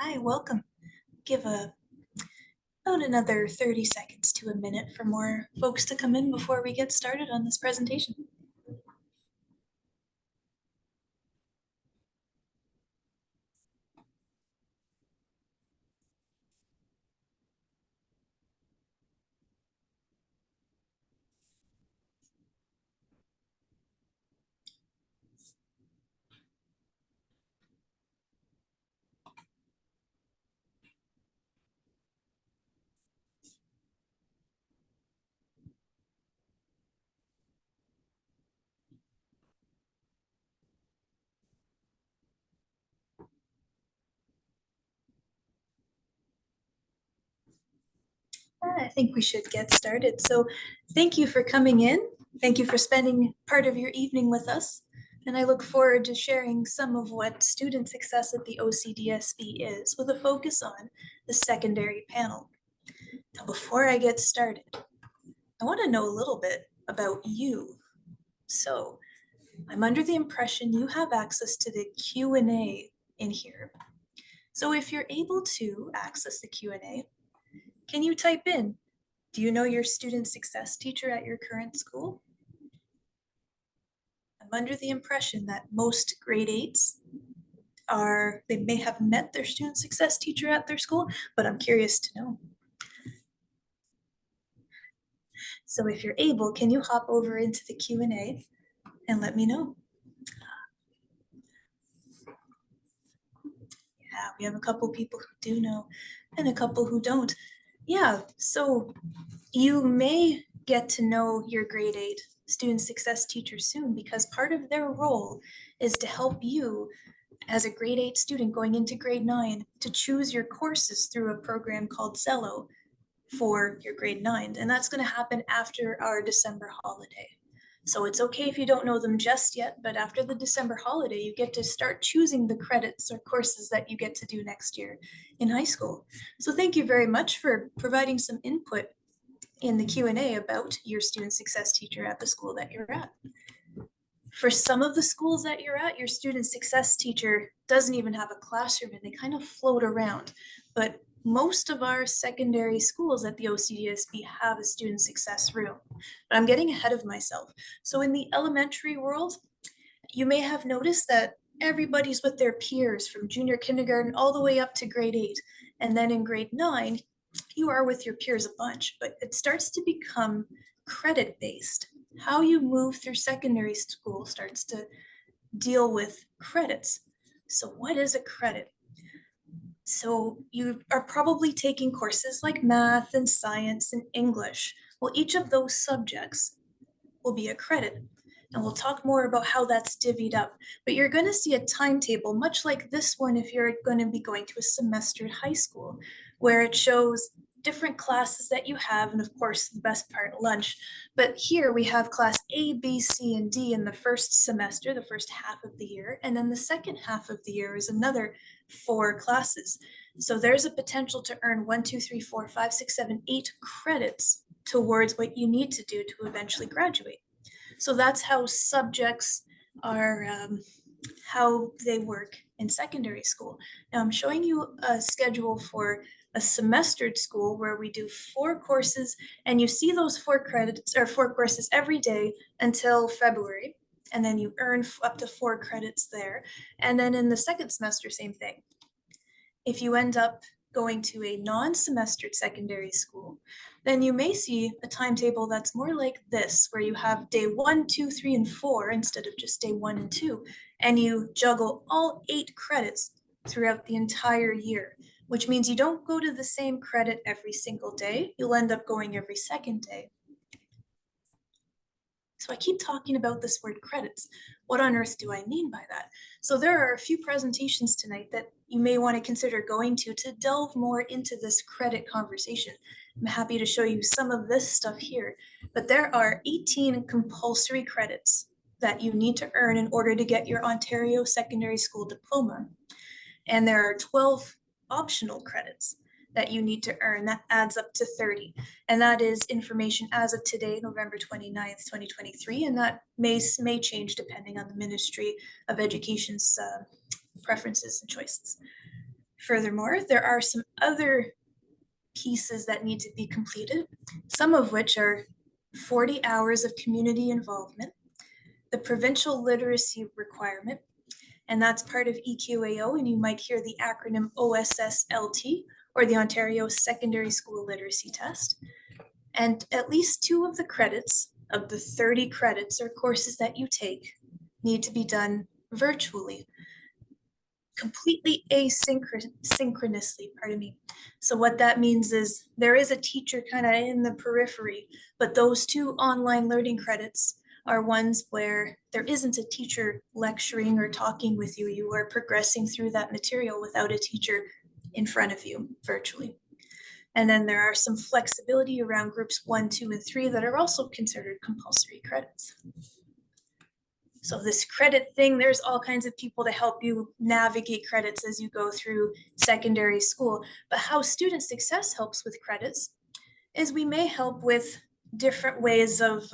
Hi, welcome. Give about another 30 seconds to a minute for more folks to come in before we get started on this presentation. I think we should get started. So thank you for coming in. Thank you for spending part of your evening with us. And I look forward to sharing some of what student success at the OCDSB is with a focus on the secondary panel. Now, before I get started, I want to know a little bit about you. So I'm under the impression you have access to the Q&A in here. So if you're able to access the Q&A, can you type in, do you know your student success teacher at your current school? I'm under the impression that most grade 8s they may have met their student success teacher at their school, but I'm curious to know. So if you're able, can you hop over into the Q&A and let me know? Yeah, we have a couple people who do know and a couple who don't. Yeah, so you may get to know your grade 8 student success teacher soon because part of their role is to help you as a grade 8 student going into grade 9 to choose your courses through a program called Zello for your grade 9. And that's going to happen after our December holiday. So it's okay if you don't know them just yet, but after the December holiday, you get to start choosing the credits or courses that you get to do next year in high school. So thank you very much for providing some input in the Q&A about your student success teacher at the school that you're at. For some of the schools that you're at, your student success teacher doesn't even have a classroom and they kind of float around. But most of our secondary schools at the OCDSB have a student success room. But I'm getting ahead of myself. So in the elementary world, you may have noticed that everybody's with their peers from junior kindergarten all the way up to grade 8. And then in grade 9, you are with your peers a bunch, but it starts to become credit based. How you move through secondary school starts to deal with credits. So what is a credit? So you are probably taking courses like math and science and English. Well, each of those subjects will be a credit. And we'll talk more about how that's divvied up. But you're going to see a timetable, much like this one if you're going to be going to a semester at high school, where it shows different classes that you have, and of course, the best part, lunch. But here we have class A, B, C, and D in the first semester, the first half of the year. And then the second half of the year is another 4 classes. So there's a potential to earn 1, 2, 3, 4, 5, 6, 7, 8 credits towards what you need to do to eventually graduate. So that's how subjects are, how they work in secondary school. Now I'm showing you a schedule for a semestered school where we do 4 courses, and you see those 4 credits or 4 courses every day until February, and then you earn up to 4 credits there. And then in the second semester, same thing. If you end up going to a non-semestered secondary school, then you may see a timetable that's more like this, where you have day 1, 2, 3, and 4 instead of just day 1 and 2, and you juggle all 8 credits throughout the entire year, which means you don't go to the same credit every single day. You'll end up going every second day. So I keep talking about this word credits. What on earth do I mean by that? So there are a few presentations tonight that you may want to consider going to delve more into this credit conversation. I'm happy to show you some of this stuff here, but there are 18 compulsory credits that you need to earn in order to get your Ontario Secondary School diploma. And there are 12 optional credits that you need to earn. That adds up to 30. And that is information as of today, November 29th, 2023. And that may change depending on the Ministry of Education's preferences and choices. Furthermore, there are some other pieces that need to be completed, some of which are 40 hours of community involvement, the provincial literacy requirement, and that's part of EQAO, and you might hear the acronym OSSLT, or the Ontario Secondary School Literacy Test. And at least 2 of the credits of the 30 credits or courses that you take need to be done virtually, completely asynchronously, pardon me. So what that means is there is a teacher kind of in the periphery, but those 2 online learning credits are ones where there isn't a teacher lecturing or talking with you. You are progressing through that material without a teacher in front of you virtually. And then there are some flexibility around groups 1, 2, and 3 that are also considered compulsory credits. So this credit thing, there's all kinds of people to help you navigate credits as you go through secondary school. But how student success helps with credits is we may help with different ways of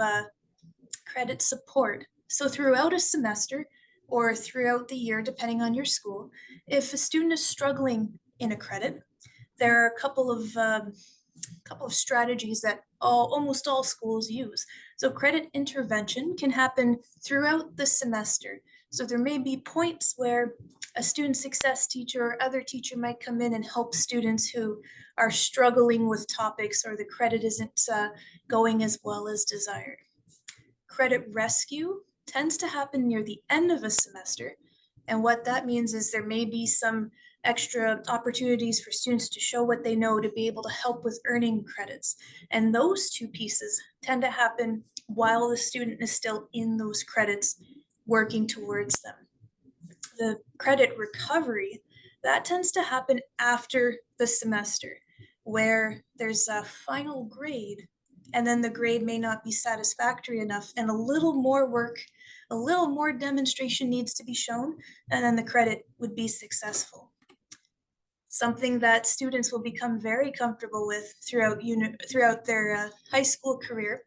credit support. So throughout a semester or throughout the year, depending on your school, if a student is struggling in a credit, there are a couple of strategies that almost all schools use. So credit intervention can happen throughout the semester. So there may be points where a student success teacher or other teacher might come in and help students who are struggling with topics or the credit isn't going as well as desired. Credit rescue tends to happen near the end of a semester. And what that means is there may be some extra opportunities for students to show what they know to be able to help with earning credits. And those 2 pieces tend to happen while the student is still in those credits working towards them. The credit recovery, that tends to happen after the semester, where there's a final grade and then the grade may not be satisfactory enough and a little more work, a little more demonstration needs to be shown, and then the credit would be successful. Something that students will become very comfortable with throughout their high school career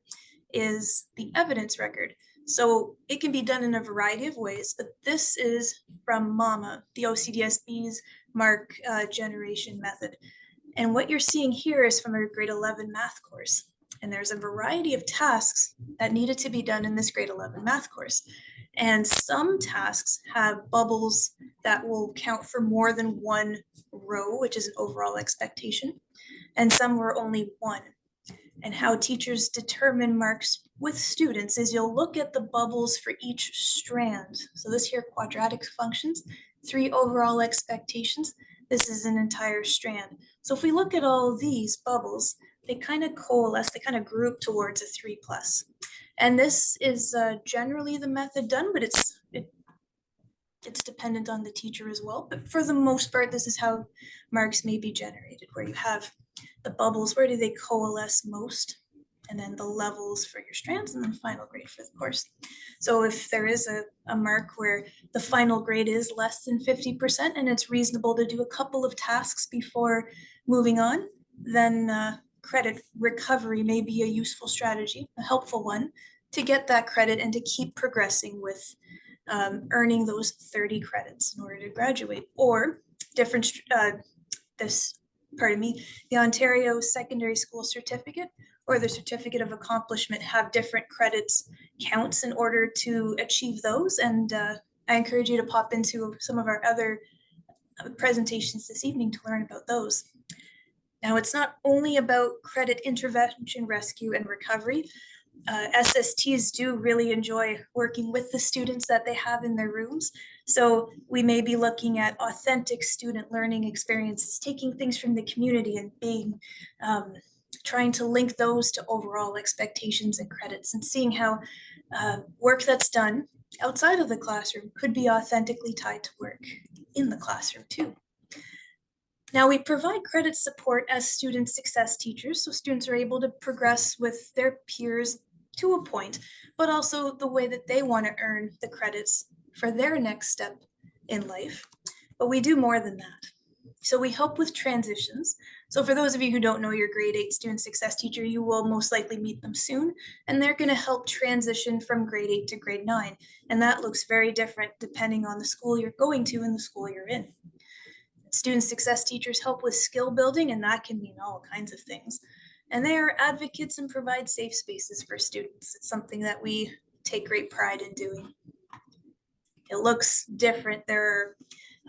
is the evidence record. So it can be done in a variety of ways, but this is from MAMA, the OCDSB's mark generation method. And what you're seeing here is from a grade 11 math course. And there's a variety of tasks that needed to be done in this grade 11 math course. And some tasks have bubbles that will count for more than 1 row, which is an overall expectation, and some were only 1. And how teachers determine marks with students is you'll look at the bubbles for each strand. So this here, quadratic functions, 3 overall expectations. This is an entire strand. So if we look at all these bubbles, they kind of coalesce, they kind of group towards a 3+. And this is generally the method done, but it's dependent on the teacher as well. But for the most part, this is how marks may be generated, where you have the bubbles, where do they coalesce most, and then the levels for your strands, and then final grade for the course. So if there is a mark where the final grade is less than 50% and it's reasonable to do a couple of tasks before moving on, then credit recovery may be a useful strategy, a helpful one, to get that credit and to keep progressing with earning those 30 credits in order to graduate. Or different, the Ontario Secondary School Certificate or the Certificate of Accomplishment have different credits counts in order to achieve those. And I encourage you to pop into some of our other presentations this evening to learn about those. Now, it's not only about credit intervention, rescue, and recovery. SSTs do really enjoy working with the students that they have in their rooms. So we may be looking at authentic student learning experiences, taking things from the community and being trying to link those to overall expectations and credits, and seeing how work that's done outside of the classroom could be authentically tied to work in the classroom too. Now, we provide credit support as student success teachers, so students are able to progress with their peers to a point, but also the way that they want to earn the credits for their next step in life. But we do more than that. So we help with transitions. So for those of you who don't know your grade 8 student success teacher, you will most likely meet them soon, and they're going to help transition from grade 8 to grade 9. And that looks very different depending on the school you're going to and the school you're in. Student success teachers help with skill building, and that can mean all kinds of things. And they are advocates and provide safe spaces for students. It's something that we take great pride in doing. It looks different. There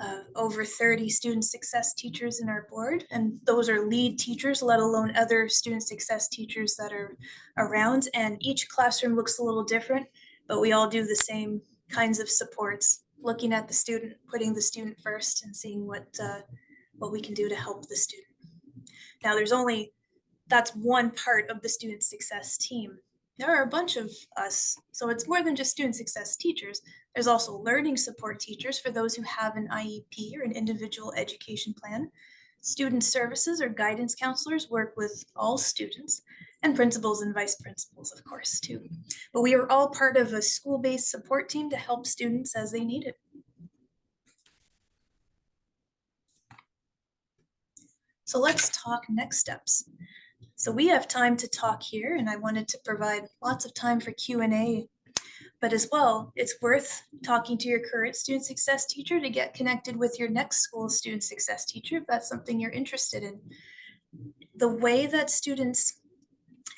are over 30 student success teachers in our board, and those are lead teachers, let alone other student success teachers that are around. And each classroom looks a little different, but we all do the same kinds of supports, looking at the student, putting the student first, and seeing what we can do to help the student. Now, that's one part of the student success team. There are a bunch of us, so it's more than just student success teachers. There's also learning support teachers for those who have an IEP or an individual education plan. Student services or guidance counselors work with all students, and principals and vice principals, of course, too. But we are all part of a school-based support team to help students as they need it. So let's talk next steps. So we have time to talk here, and I wanted to provide lots of time for Q&A, but as well, it's worth talking to your current student success teacher to get connected with your next school student success teacher if that's something you're interested in. The way that students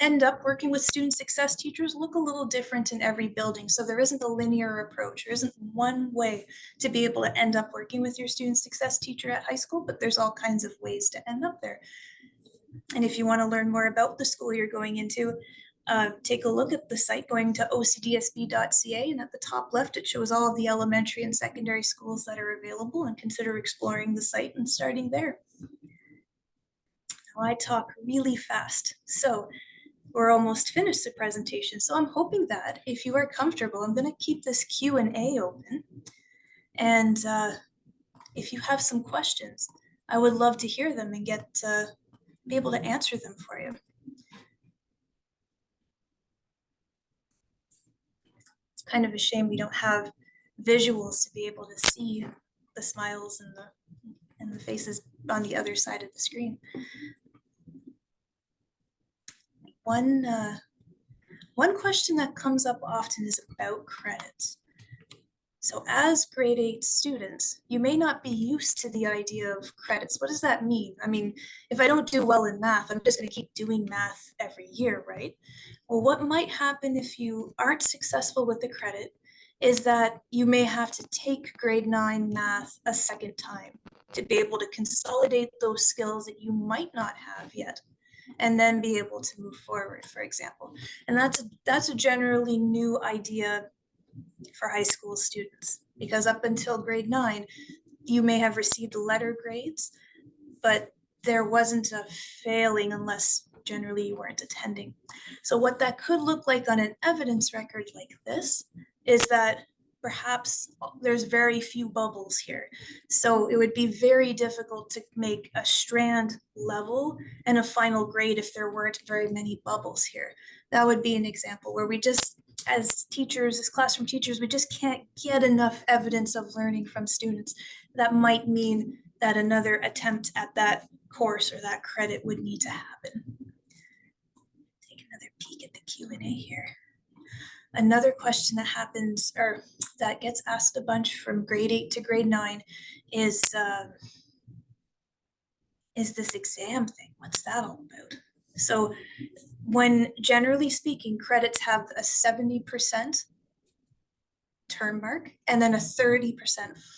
end up working with student success teachers look a little different in every building. So there isn't a linear approach. There isn't one way to be able to end up working with your student success teacher at high school, but there's all kinds of ways to end up there. And if you want to learn more about the school you're going into, take a look at the site going to OCDSB.ca, and at the top left it shows all of the elementary and secondary schools that are available, and consider exploring the site and starting there. Now I talk really fast, so we're almost finished the presentation. So I'm hoping that if you are comfortable, I'm going to keep this Q&A open, and if you have some questions, I would love to hear them and be able to answer them for you. It's kind of a shame we don't have visuals to be able to see the smiles and the faces on the other side of the screen. One question that comes up often is about credits. So as grade 8 students, you may not be used to the idea of credits. What does that mean? I mean, if I don't do well in math, I'm just going to keep doing math every year, right? Well, what might happen if you aren't successful with the credit is that you may have to take grade 9 math a second time to be able to consolidate those skills that you might not have yet, and then be able to move forward, for example. And that's a generally new idea for high school students, because up until grade 9, you may have received letter grades, but there wasn't a failing unless generally you weren't attending. So what that could look like on an evidence record like this is that perhaps there's very few bubbles here. So it would be very difficult to make a strand level and a final grade if there weren't very many bubbles here. That would be an example where we just, as teachers, as classroom teachers, we just can't get enough evidence of learning from students. That might mean that another attempt at that course or that credit would need to happen. Take another peek at the Q&A here. Another question that happens, or that gets asked a bunch from grade 8 to grade 9 is this exam thing. What's that all about? So when generally speaking, credits have a 70% term mark and then a 30%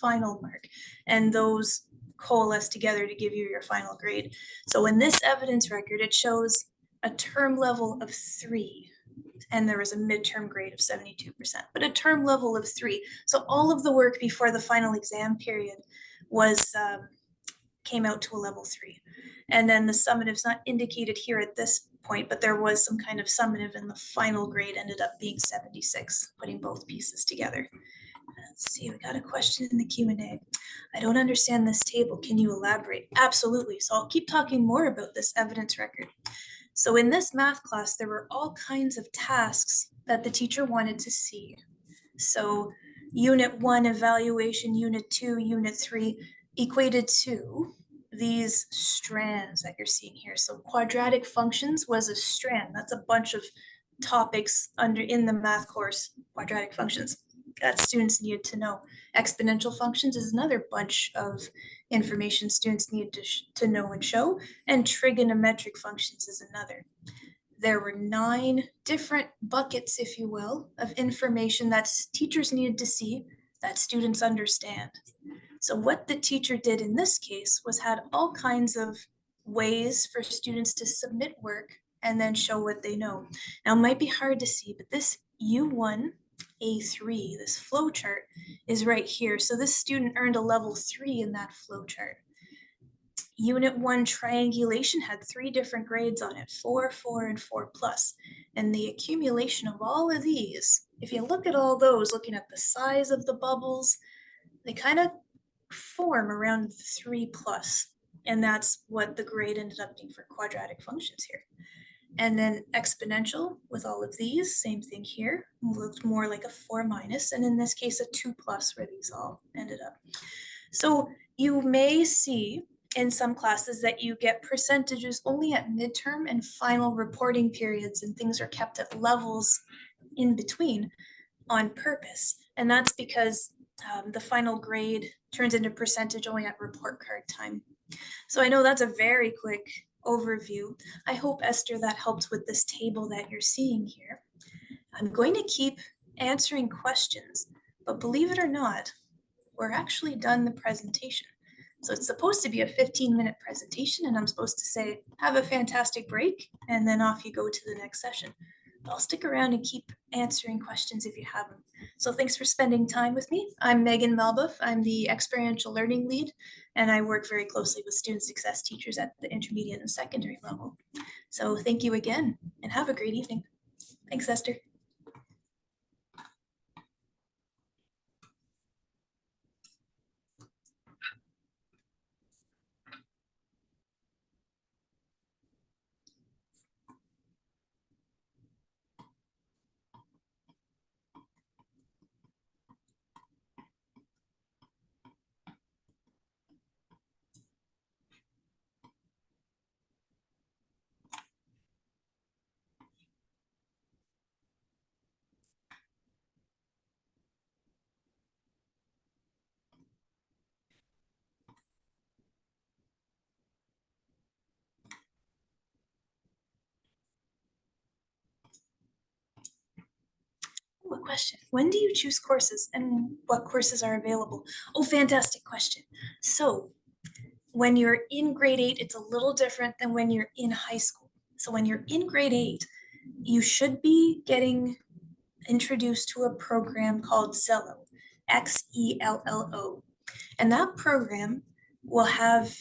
final mark, and those coalesce together to give you your final grade. So in this evidence record, it shows a term level of 3, and there was a midterm grade of 72%, but a term level of 3. So all of the work before the final exam period came out to a level 3. And then the summative's not indicated here at this point, but there was some kind of summative, and the final grade ended up being 76, putting both pieces together. Let's see, we got a question in the Q&A. I don't understand this table. Can you elaborate? Absolutely. So I'll keep talking more about this evidence record. So in this math class, there were all kinds of tasks that the teacher wanted to see. So Unit 1 evaluation, Unit 2, Unit 3 equated to these strands that you're seeing here. So quadratic functions was a strand. That's a bunch of topics in the math course, quadratic functions. that students needed to know. Exponential functions is another bunch of information students need to know and show, and trigonometric functions is another. There were 9 different buckets, if you will, of information that teachers needed to see that students understand. So what the teacher did in this case was had all kinds of ways for students to submit work and then show what they know. Now, it might be hard to see, but this U1 A3, this flow chart, is right here. So this student earned a level 3 in that flow chart. Unit 1 triangulation had 3 different grades on it, 4, 4, and 4 plus. And the accumulation of all of these, if you look at all those, looking at the size of the bubbles, they kind of form around 3 plus. And that's what the grade ended up being for quadratic functions here. And then exponential with all of these, same thing here, looked more like a 4 minus, and in this case, a 2 plus where these all ended up. So you may see in some classes that you get percentages only at midterm and final reporting periods, and things are kept at levels in between on purpose. And that's because the final grade turns into percentage only at report card time. So I know that's a very quick overview. I hope, Esther, that helped with this table that you're seeing here. I'm going to keep answering questions, but believe it or not, we're actually done the presentation. So it's supposed to be a 15-minute presentation, and I'm supposed to say, have a fantastic break, and then off you go to the next session. But I'll stick around and keep answering questions if you have them. So thanks for spending time with me. I'm Megan Malbuff. I'm the experiential learning lead, and I work very closely with student success teachers at the intermediate and secondary level. So thank you again, and have a great evening. Thanks, Esther. What question? When do you choose courses and what courses are available? Oh, fantastic question. So when you're in grade 8, it's a little different than when you're in high school. So when you're in grade 8, you should be getting introduced to a program called Xello, Xello. And that program will have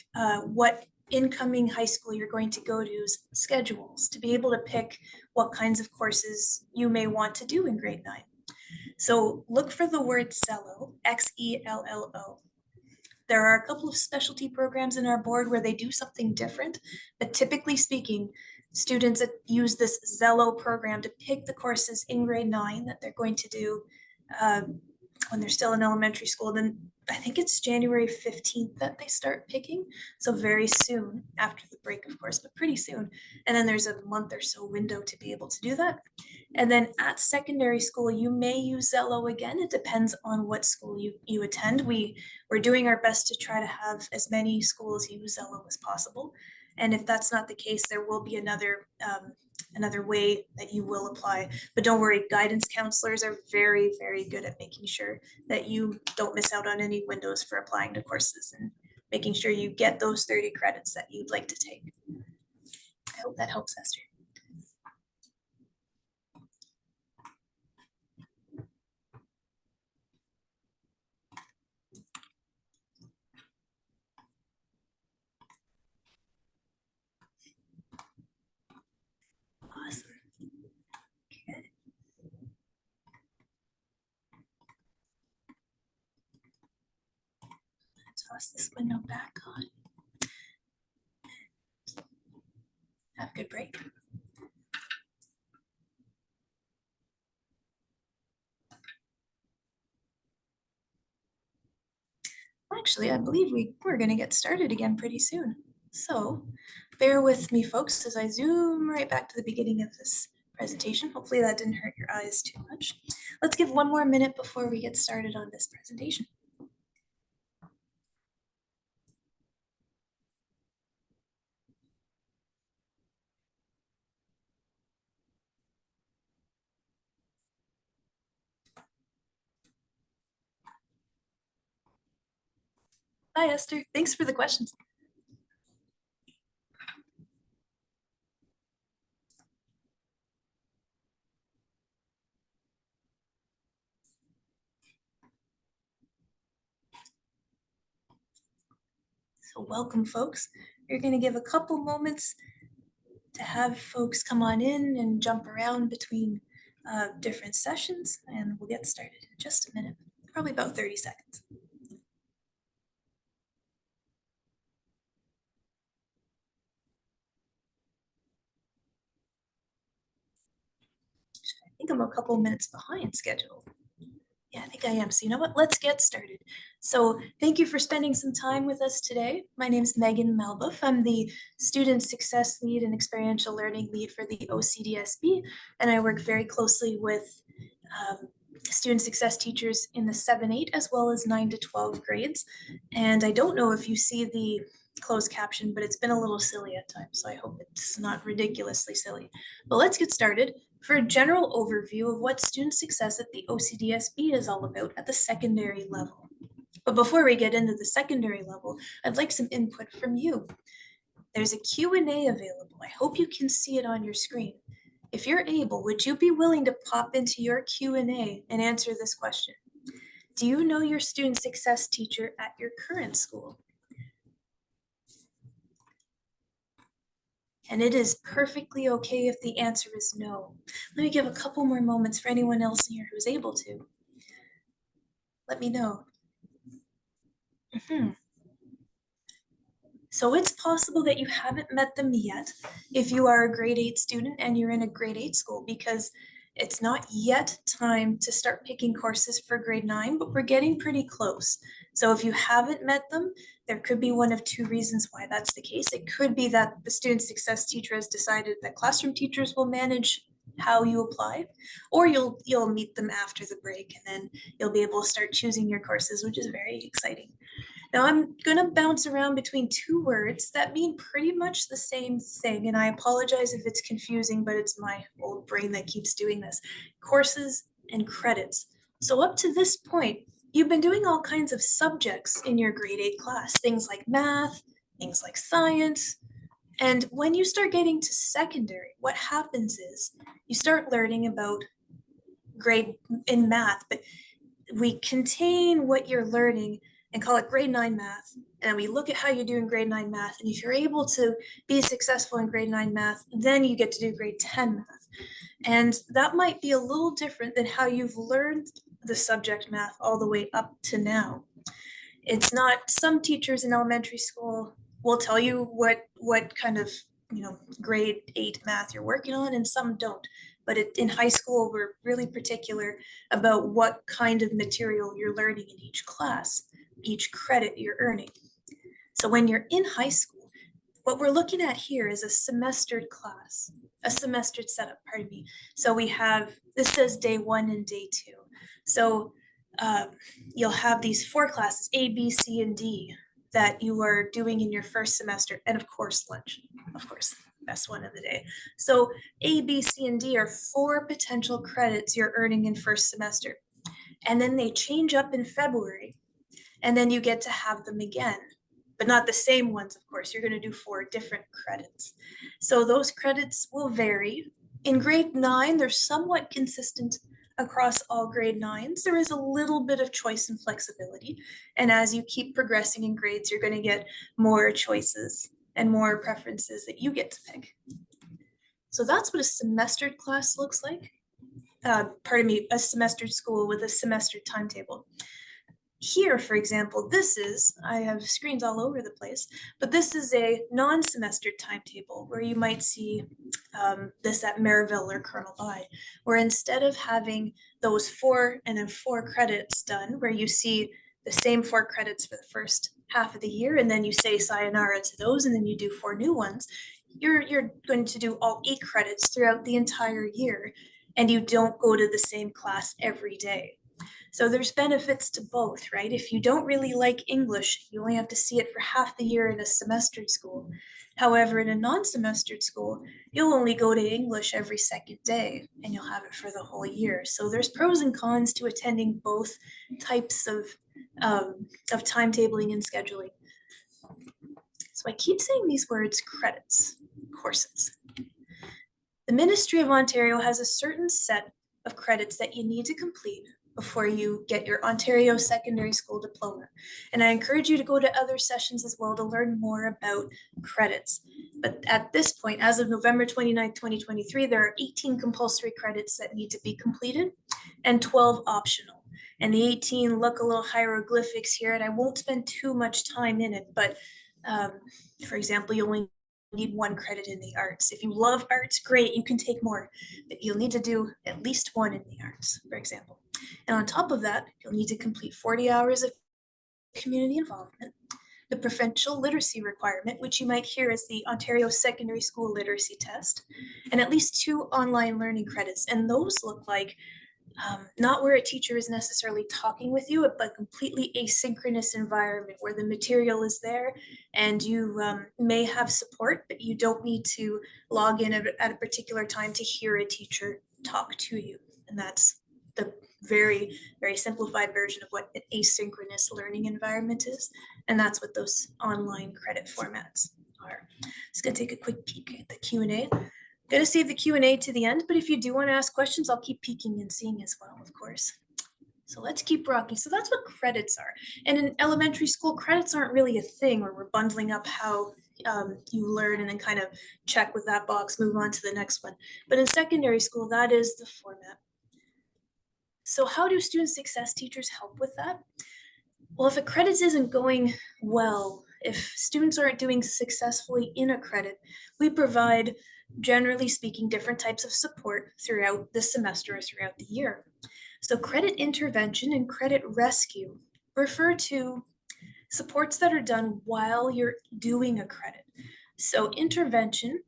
what incoming high school you're going to go to's schedules to be able to pick what kinds of courses you may want to do in grade 9. So look for the word Xello, Xello. There are a couple of specialty programs in our board where they do something different, but typically speaking, students use this Xello program to pick the courses in grade 9 that they're going to do when they're still in elementary school. Then I think it's January 15th that they start picking. So very soon after the break, of course, but pretty soon. And then there's a month or so window to be able to do that. And then at secondary school, you may use Xello again. It depends on what school you attend. We're doing our best to try to have as many schools use Xello as possible. And if that's not the case, there will be another way that you will apply. But don't worry, guidance counselors are very, very good at making sure that you don't miss out on any windows for applying to courses and making sure you get those 30 credits that you'd like to take. I hope that helps, Esther. Awesome. Okay. Toss this window back on. Have a good break. Actually, I believe we're going to get started again pretty soon. So bear with me, folks, as I zoom right back to the beginning of this presentation. Hopefully that didn't hurt your eyes too much. Let's give one more minute before we get started on this presentation. Hi, Esther. Thanks for the questions. So welcome, folks. You're going to give a couple moments to have folks come on in and jump around between different sessions, and we'll get started in just a minute, probably about 30 seconds. I think I'm a couple minutes behind schedule. Yeah, I think I am. So you know what? Let's get started. So thank you for spending some time with us today. My name is Megan Malbuff. I'm the Student Success Lead and Experiential Learning Lead for the OCDSB, and I work very closely with student success teachers in the 7-8 as well as 9 to 12 grades. And I don't know if you see the closed caption, but it's been a little silly at times, so I hope it's not ridiculously silly. But let's get started. For a general overview of what student success at the OCDSB is all about at the secondary level. But before we get into the secondary level, I'd like some input from you. There's a Q&A available. I hope you can see it on your screen. If you're able, would you be willing to pop into your Q&A and answer this question? Do you know your student success teacher at your current school? And it is perfectly okay if the answer is no. Let me give a couple more moments for anyone else in here who's able to. Let me know. So it's possible that you haven't met them yet if you are a grade 8 student and you're in a grade 8 school, because it's not yet time to start picking courses for grade 9, but we're getting pretty close. So if you haven't met them, there could be one of two reasons why that's the case. It could be that the student success teacher has decided that classroom teachers will manage how you apply, or you'll meet them after the break, and then you'll be able to start choosing your courses, which is very exciting. Now I'm gonna bounce around between two words that mean pretty much the same thing, and I apologize if it's confusing, but it's my old brain that keeps doing this. Courses and credits. So up to this point, you've been doing all kinds of subjects in your grade 8 class, things like math, things like science. And when you start getting to secondary, what happens is you start learning about grade in math, but we contain what you're learning and call it grade 9 math. And we look at how you do in grade 9 math. And if you're able to be successful in grade 9 math, then you get to do grade 10 math. And that might be a little different than how you've learned the subject math all the way up to now. It's not, some teachers in elementary school will tell you what kind of grade 8 math you're working on, and some don't. But in high school, we're really particular about what kind of material you're learning in each class, each credit you're earning. So when you're in high school, what we're looking at here is a semestered class, a semestered setup, pardon me. So we have, this says day 1 and day 2. So you'll have these 4 classes, A, B, C, and D, that you are doing in your first semester, and of course lunch, of course, best one of the day. So A, B, C, and D are 4 potential credits you're earning in first semester. And then they change up in February, and then you get to have them again, but not the same ones, of course. You're going to do 4 different credits. So those credits will vary. In grade 9, they're somewhat consistent across all grade 9s. There is a little bit of choice and flexibility. And as you keep progressing in grades, you're going to get more choices and more preferences that you get to pick. So that's what a semestered class looks like. Pardon me, a semestered school with a semestered timetable. Here, for example, this is, I have screens all over the place, but this is a non-semester timetable where you might see this at Maryville or Colonel I, where instead of having those 4 and then 4 credits done, where you see the same 4 credits for the first half of the year, and then you say sayonara to those, and then you do 4 new ones, you're going to do all 8 credits throughout the entire year, and you don't go to the same class every day. So there's benefits to both, right? If you don't really like English, you only have to see it for half the year in a semestered school. However, in a non-semestered school, you'll only go to English every second day and you'll have it for the whole year. So there's pros and cons to attending both types of timetabling and scheduling. So I keep saying these words: credits, courses. The Ministry of Ontario has a certain set of credits that you need to complete before you get your Ontario Secondary School Diploma. And I encourage you to go to other sessions as well to learn more about credits. But at this point, as of November 29th, 2023, there are 18 compulsory credits that need to be completed and 12 optional. And the 18 look a little hieroglyphics here, and I won't spend too much time in it, but for example, you only need 1 credit in the arts. If you love arts, great, you can take more, but you'll need to do at least 1 in the arts, for example. And on top of that, you'll need to complete 40 hours of community involvement, the provincial literacy requirement, which you might hear as the Ontario Secondary School Literacy Test, and at least 2 online learning credits. And those look like not where a teacher is necessarily talking with you, but completely asynchronous environment where the material is there and you may have support, but you don't need to log in at a particular time to hear a teacher talk to you. And that's the very, very simplified version of what an asynchronous learning environment is. And that's what those online credit formats are. Just gonna take a quick peek at the Q&A. Gonna save the Q&A to the end, but if you do want to ask questions, I'll keep peeking and seeing as well, of course. So let's keep rocking. So that's what credits are. And in elementary school, credits aren't really a thing where we're bundling up how you learn and then kind of check with that box, move on to the next one. But in secondary school, that is the format. So how do student success teachers help with that? Well, if a credit isn't going well, if students aren't doing successfully in a credit, we provide, generally speaking, different types of support throughout the semester or throughout the year. So credit intervention and credit rescue refer to supports that are done while you're doing a credit. So intervention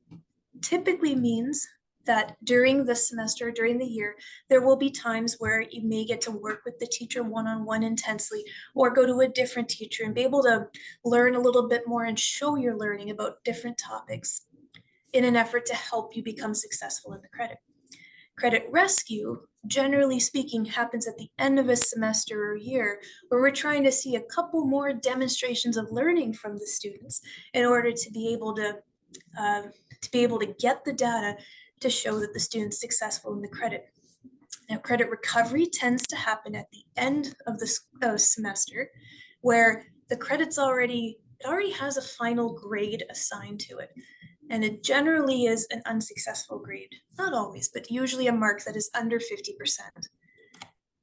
typically means that during the semester, during the year, there will be times where you may get to work with the teacher one-on-one intensely, or go to a different teacher and be able to learn a little bit more and show your learning about different topics in an effort to help you become successful in the credit. Credit rescue, generally speaking, happens at the end of a semester or year, where we're trying to see a couple more demonstrations of learning from the students in order to be able to get the data to show that the student's successful in the credit. Now, credit recovery tends to happen at the end of the semester, where the credit's already has a final grade assigned to it. And it generally is an unsuccessful grade. Not always, but usually a mark that is under 50%.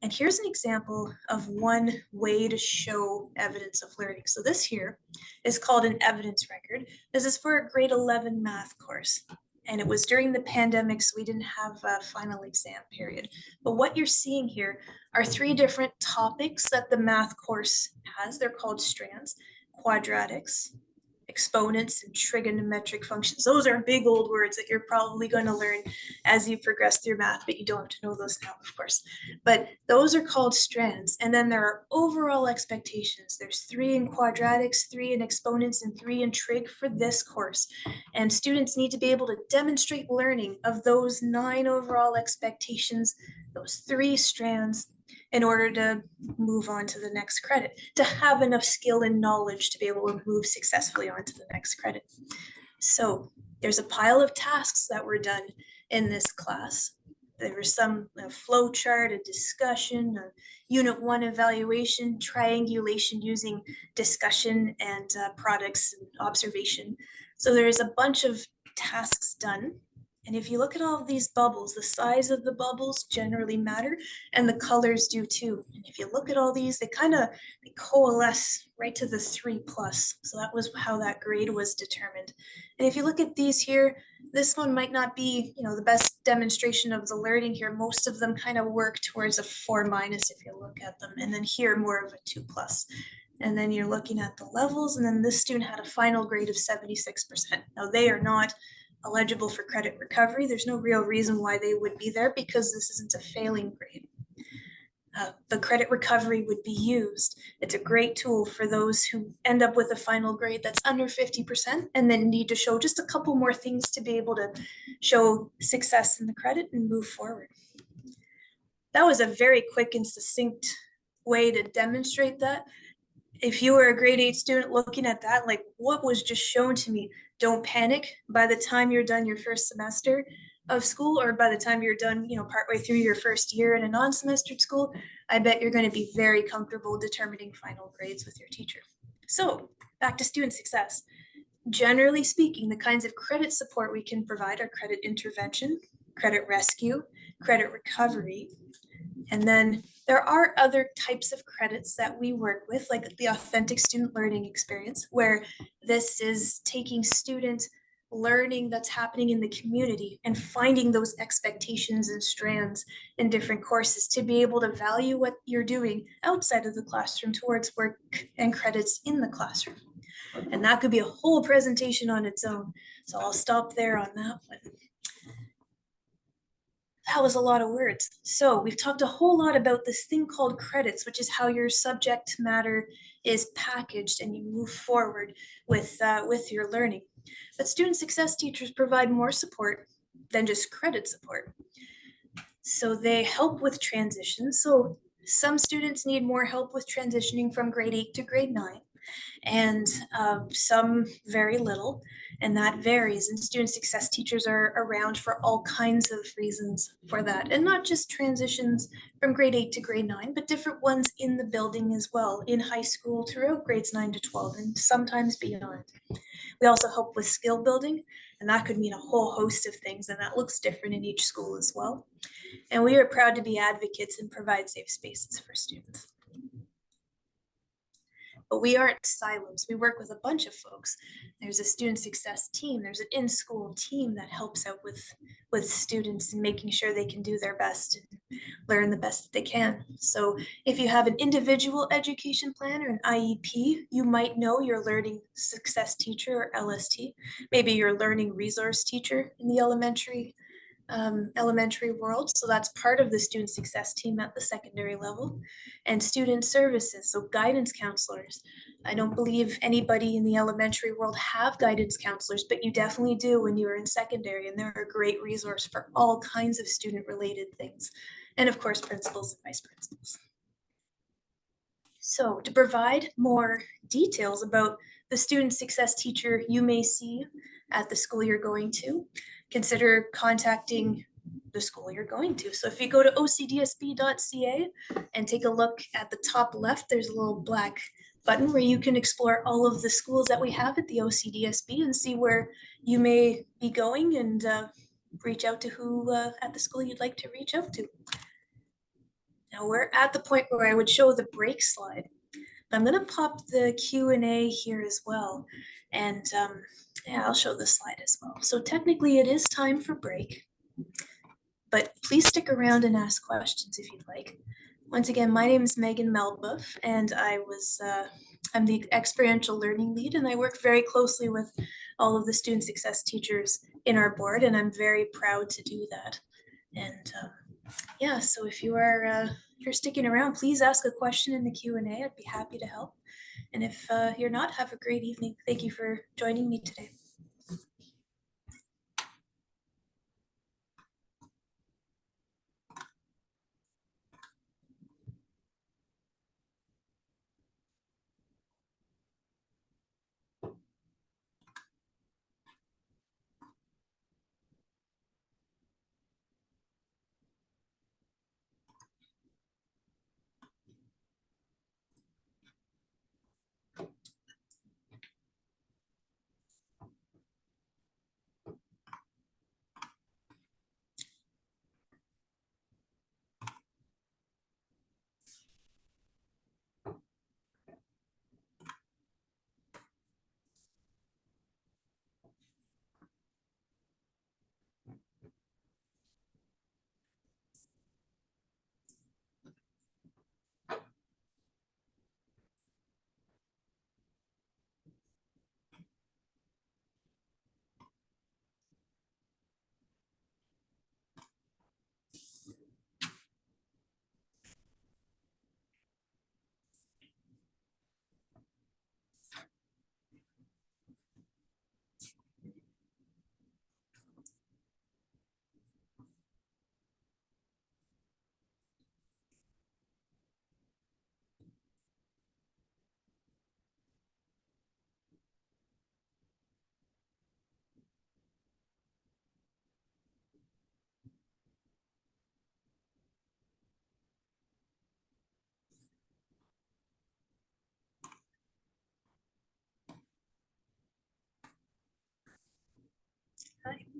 And here's an example of one way to show evidence of learning. So this here is called an evidence record. This is for a grade 11 math course. And it was during the pandemic, so we didn't have a final exam period. But what you're seeing here are 3 different topics that the math course has. They're called strands: quadratics, exponents, and trigonometric functions. Those are big old words that you're probably going to learn as you progress through math, but you don't have to know those now, of course. But those are called strands. And then there are overall expectations. There's 3 in quadratics, 3 in exponents, and 3 in trig for this course. And students need to be able to demonstrate learning of those 9 overall expectations, those 3 strands, in order to move on to the next credit, to have enough skill and knowledge to be able to move successfully on to the next credit. So there's a pile of tasks that were done in this class. There was some flow chart, a discussion, a Unit 1 evaluation, triangulation using discussion and products and observation. So there's a bunch of tasks done. And if you look at all of these bubbles, the size of the bubbles generally matter, and the colors do too. And if you look at all these, they coalesce right to the 3+. So that was how that grade was determined. And if you look at these here, this one might not be, the best demonstration of the learning here. Most of them kind of work towards a 4- if you look at them. And then here, more of a 2+. And then you're looking at the levels, and then this student had a final grade of 76%. Now they are not eligible for credit recovery. There's no real reason why they would be there because this isn't a failing grade. The credit recovery would be used. It's a great tool for those who end up with a final grade that's under 50% and then need to show just a couple more things to be able to show success in the credit and move forward. That was a very quick and succinct way to demonstrate that. If you were a grade 8 student looking at that, like what was just shown to me, don't panic by the time you're done your first semester of school, or by the time you're done, partway through your first year in a non-semestered school. I bet you're going to be very comfortable determining final grades with your teacher. So back to student success. Generally speaking, the kinds of credit support we can provide are credit intervention, credit rescue, credit recovery, and then there are other types of credits that we work with, like the authentic student learning experience, where this is taking student learning that's happening in the community and finding those expectations and strands in different courses to be able to value what you're doing outside of the classroom towards work and credits in the classroom. And that could be a whole presentation on its own. So I'll stop there on that one. That was a lot of words. So we've talked a whole lot about this thing called credits, which is how your subject matter is packaged and you move forward with your learning. But student success teachers provide more support than just credit support. So they help with transition. So some students need more help with transitioning from grade 8 to grade 9, and some very little, and that varies. And student success teachers are around for all kinds of reasons for that, and not just transitions from grade 8 to grade 9, but different ones in the building as well, in high school throughout grades 9 to 12, and sometimes beyond. We also help with skill building, and that could mean a whole host of things, and that looks different in each school as well. And we are proud to be advocates and provide safe spaces for students. But we aren't silos. We work with a bunch of folks. There's a student success team. There's an in-school team that helps out with students and making sure they can do their best and learn the best that they can. So if you have an individual education plan or an IEP, you might know your learning success teacher or LST, maybe your learning resource teacher in the elementary world. So that's part of the student success team at the secondary level. And student services, so guidance counselors. I don't believe anybody in the elementary world have guidance counselors, but you definitely do when you are in secondary, and they're a great resource for all kinds of student related things. And of course, principals and vice principals. So to provide more details about the student success teacher you may see at the school you're going to, consider contacting the school you're going to. So if you go to ocdsb.ca and take a look at the top left, there's a little black button where you can explore all of the schools that we have at the OCDSB and see where you may be going, and reach out to who at the school you'd like to reach out to. Now we're at the point where I would show the break slide. I'm going to pop the Q&A here as well. And yeah, I'll show this slide as well. So technically it is time for break, but please stick around and ask questions if you'd like. Once again, my name is Megan Melbuff, and I'm the experiential learning lead, and I work very closely with all of the student success teachers in our board, and I'm very proud to do that. And yeah, so if you're sticking around, please ask a question in the Q&A. I'd be happy to help. And if you're not, have a great evening. Thank you for joining me today.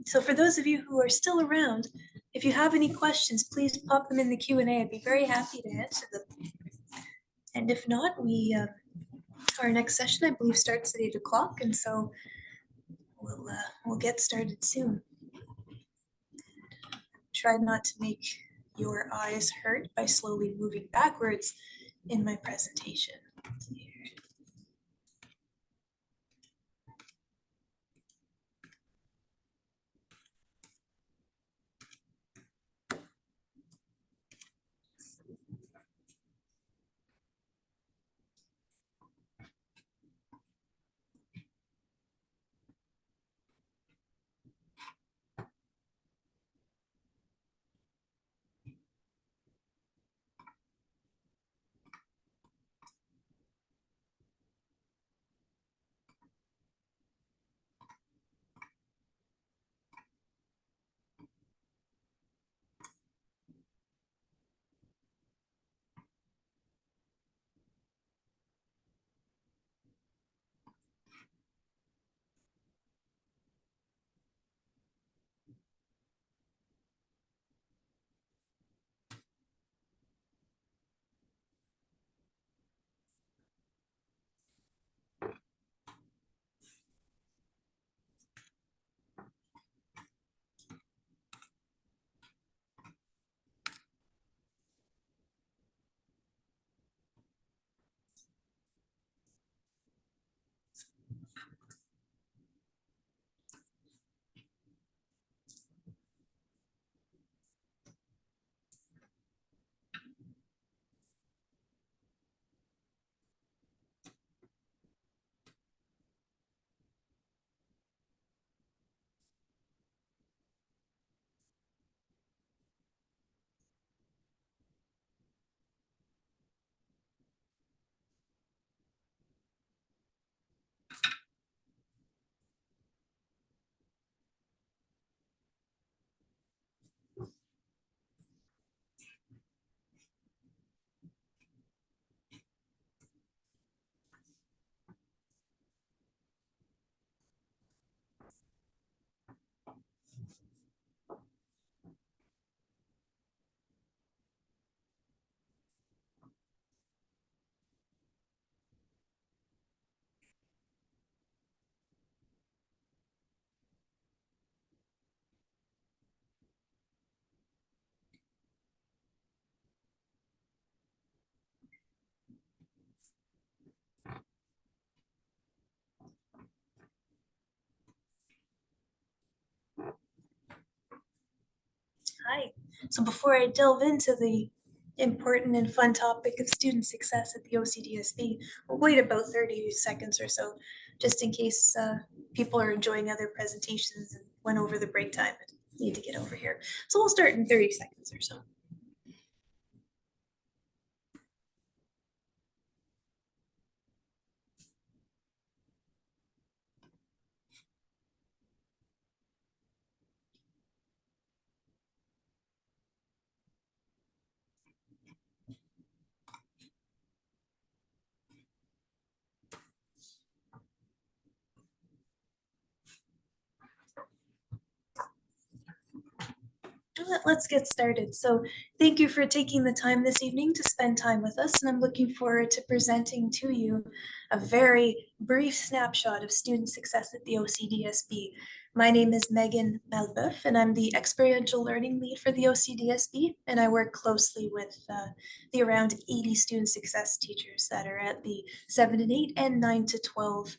So for those of you who are still around, if you have any questions, please pop them in the Q&A. I'd be very happy to answer them. And if not, our next session, I believe, starts at 8 o'clock, and so we'll get started soon. Try not to make your eyes hurt by slowly moving backwards in my presentation. Hi. So before I delve into the important and fun topic of student success at the OCDSB, we'll wait about 30 seconds or so, just in case people are enjoying other presentations and went over the break time and need to get over here. So we'll start in 30 seconds or so. Let's get started. So thank you for taking the time this evening to spend time with us, and I'm looking forward to presenting to you a very brief snapshot of student success at the OCDSB. My name is Megan Malbeuf, and I'm the experiential learning lead for the OCDSB, and I work closely with the around 80 student success teachers that are at the 7 and 8 and 9 to 12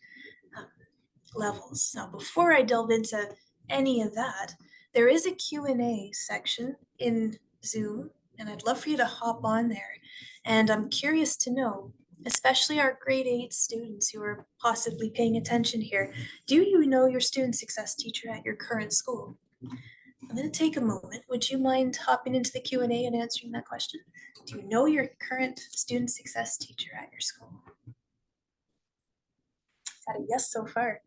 levels. Now, before I delve into any of that, there is a Q&A section in Zoom, and I'd love for you to hop on there. And I'm curious to know, especially our grade 8 students who are possibly paying attention here, do you know your student success teacher at your current school? I'm going to take a moment. Would you mind hopping into the Q&A and answering that question? Do you know your current student success teacher at your school? Got a yes so far.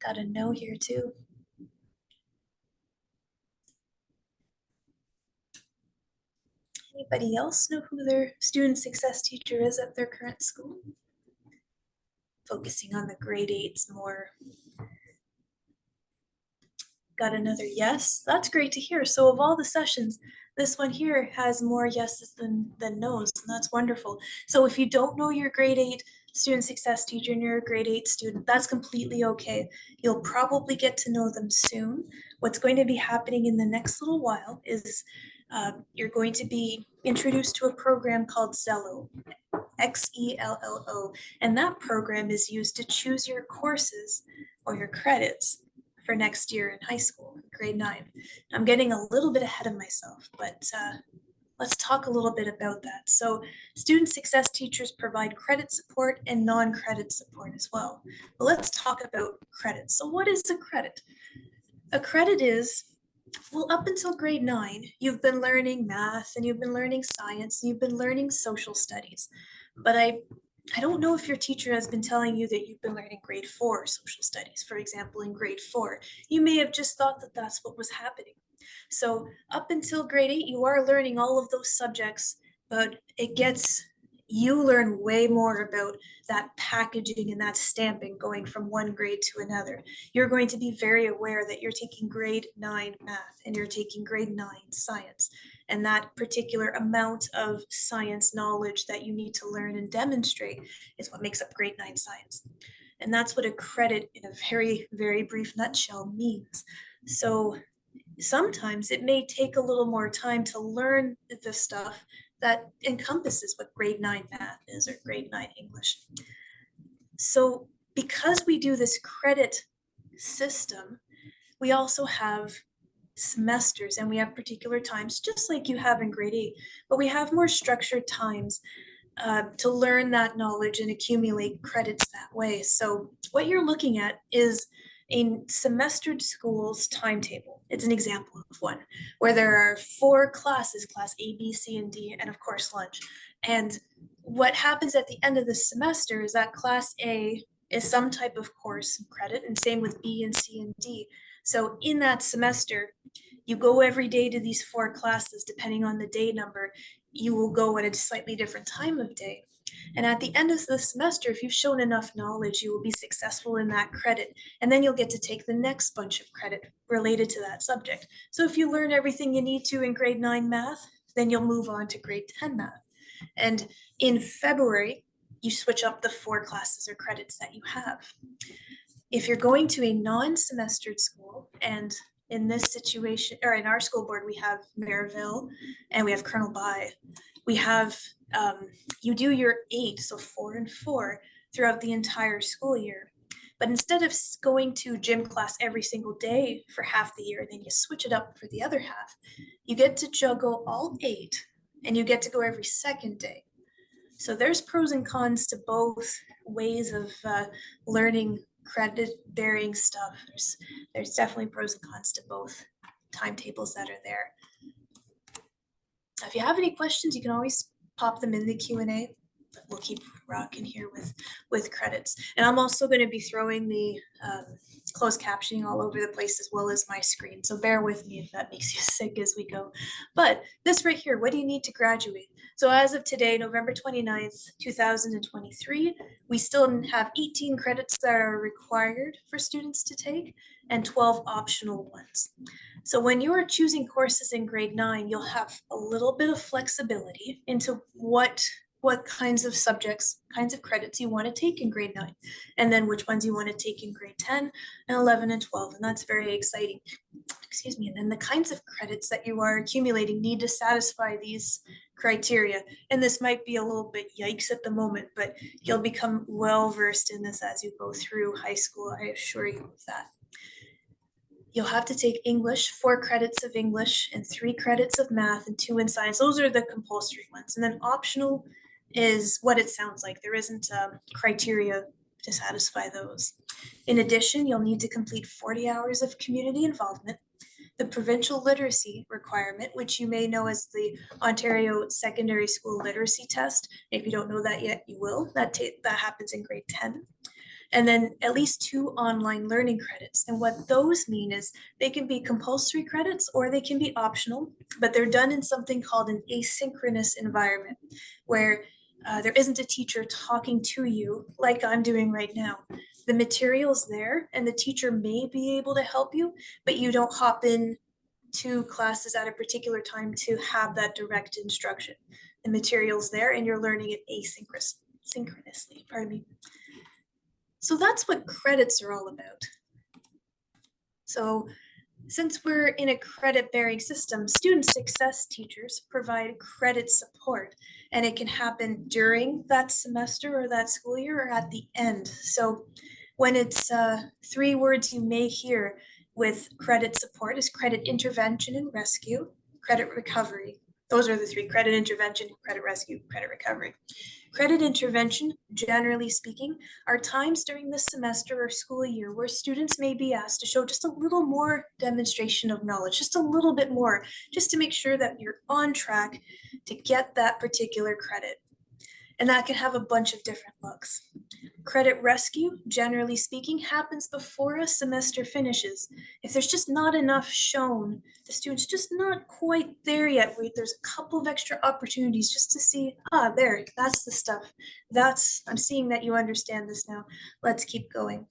Got a no here too. Anybody else know who their student success teacher is at their current school? focusing on the grade eights more. Got another yes. That's great to hear. So of all the sessions, this one here has more yeses than nos, and that's wonderful. So if you don't know your grade 8 student success teacher and you're a grade 8 student, that's completely okay. You'll probably get to know them soon. What's going to be happening in the next little while is you're going to be introduced to a program called Xello, Xello, and that program is used to choose your courses or your credits for next year in high school, grade 9. I'm getting a little bit ahead of myself, but let's talk a little bit about that. So student success teachers provide credit support and non-credit support as well. But let's talk about credit. So what is a credit? A credit is, well, up until grade 9, you've been learning math and you've been learning science and you've been learning social studies. But I don't know if your teacher has been telling you that you've been learning grade 4 social studies, for example, in grade 4. You may have just thought that that's what was happening. So up until grade 8, you are learning all of those subjects, but you learn way more about that packaging and that stamping going from one grade to another. You're going to be very aware that you're taking grade 9 math and you're taking grade 9 science. And that particular amount of science knowledge that you need to learn and demonstrate is what makes up grade 9 science. And that's what a credit in a very, very brief nutshell means. So sometimes it may take a little more time to learn the stuff that encompasses what grade 9 math is or grade 9 English. So because we do this credit system, we also have semesters and we have particular times, just like you have in grade 8, but we have more structured times to learn that knowledge and accumulate credits that way. So what you're looking at is a semestered school's timetable. It's an example of one where there are 4 classes, class A, B, C, and D, and of course lunch. And what happens at the end of the semester is that class A is some type of course credit, and same with B and C and D. So in that semester, you go every day to these 4 classes, depending on the day number. You will go at a slightly different time of day. And at the end of the semester, if you've shown enough knowledge, you will be successful in that credit. And then you'll get to take the next bunch of credit related to that subject. So if you learn everything you need to in grade 9 math, then you'll move on to grade 10 math. And in February, you switch up the 4 classes or credits that you have. If you're going to a non-semestered school, and in this situation, or in our school board, we have Maryville and we have Colonel By. We have, you do your 8, so 4 and 4 throughout the entire school year. But instead of going to gym class every single day for half the year, then you switch it up for the other half. You get to juggle all 8 and you get to go every second day. So there's pros and cons to both ways of learning credit bearing stuff. There's definitely pros and cons to both timetables that are there. If you have any questions, you can always pop them in the Q&A. We'll keep rocking here with credits. And I'm also going to be throwing the closed captioning all over the place as well as my screen. So bear with me if that makes you sick as we go. But this right here, what do you need to graduate? So as of today, November 29th, 2023, we still have 18 credits that are required for students to take and 12 optional ones. So when you are choosing courses in grade 9, you'll have a little bit of flexibility into what kinds of subjects, kinds of credits you want to take in grade 9, and then which ones you want to take in grade 10 and 11 and 12, and that's very exciting. Excuse me. And then the kinds of credits that you are accumulating need to satisfy these criteria. And this might be a little bit yikes at the moment, but you'll become well versed in this as you go through high school, I assure you of that. You'll have to take English, 4 credits of English and 3 credits of math and 2 in science. Those are the compulsory ones. And then optional is what it sounds like. There isn't criteria to satisfy those. In addition, you'll need to complete 40 hours of community involvement, the provincial literacy requirement, which you may know as the Ontario Secondary School Literacy Test. If you don't know that yet, you will. That happens in grade 10. And then at least 2 online learning credits. And what those mean is they can be compulsory credits or they can be optional, but they're done in something called an asynchronous environment, where there isn't a teacher talking to you like I'm doing right now. The material's there and the teacher may be able to help you, but you don't hop in to classes at a particular time to have that direct instruction. The material's there and you're learning it synchronously, pardon me. So that's what credits are all about. So since we're in a credit-bearing system, student success teachers provide credit support, and it can happen during that semester or that school year or at the end. So when it's 3 words you may hear with credit support is credit intervention and rescue, credit recovery. Those are the 3: credit intervention, credit rescue, credit recovery. Credit intervention, generally speaking, are times during the semester or school year where students may be asked to show just a little more demonstration of knowledge, just a little bit more, just to make sure that you're on track to get that particular credit. And that can have a bunch of different looks. Credit rescue, generally speaking, happens before a semester finishes. If there's just not enough shown, the student's just not quite there yet. Wait, there's a couple of extra opportunities just to see, there, that's the stuff. I'm seeing that you understand this now. Let's keep going.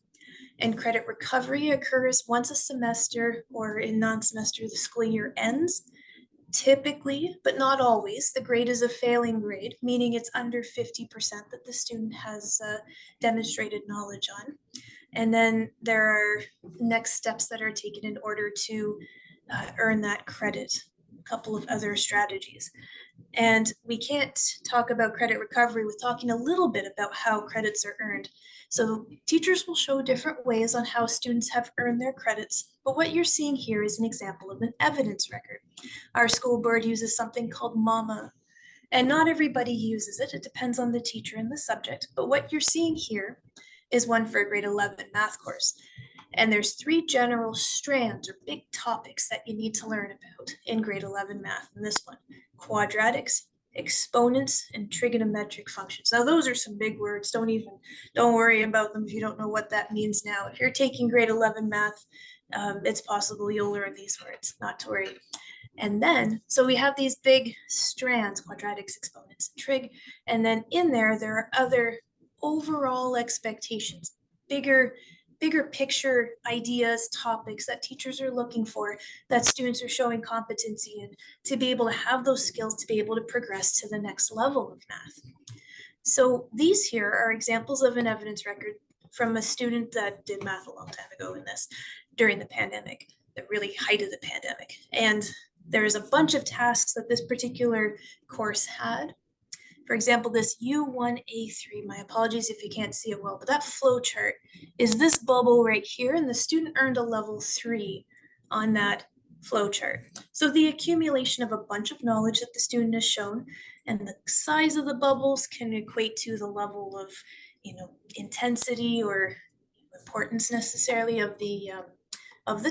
And credit recovery occurs once a semester, or in non-semester, the school year ends. Typically, but not always, the grade is a failing grade, meaning it's under 50% that the student has demonstrated knowledge on. And then there are next steps that are taken in order to earn that credit, a couple of other strategies. And we can't talk about credit recovery with talking a little bit about how credits are earned. So teachers will show different ways on how students have earned their credits, but what you're seeing here is an example of an evidence record. Our school board uses something called MAMA, and not everybody uses it. It depends on the teacher and the subject, but what you're seeing here is one for a grade 11 math course. And there's 3 general strands or big topics that you need to learn about in grade 11 math in this one: quadratics, exponents, and trigonometric functions. Now those are some big words. Don't worry about them if you don't know what that means now. If you're taking grade 11 math, it's possible you'll learn these words, not to worry. And then, so we have these big strands: quadratics, exponents, trig, and then in there are other overall expectations, bigger picture ideas, topics that teachers are looking for, that students are showing competency in, to be able to have those skills to be able to progress to the next level of math. So these here are examples of an evidence record from a student that did math a long time ago during the pandemic, the really height of the pandemic. And there's a bunch of tasks that this particular course had. For example, this U1A3, my apologies if you can't see it well, but that flow chart is this bubble right here, and the student earned a level 3 on that flow chart. So the accumulation of a bunch of knowledge that the student has shown, and the size of the bubbles can equate to the level of, intensity or importance necessarily of the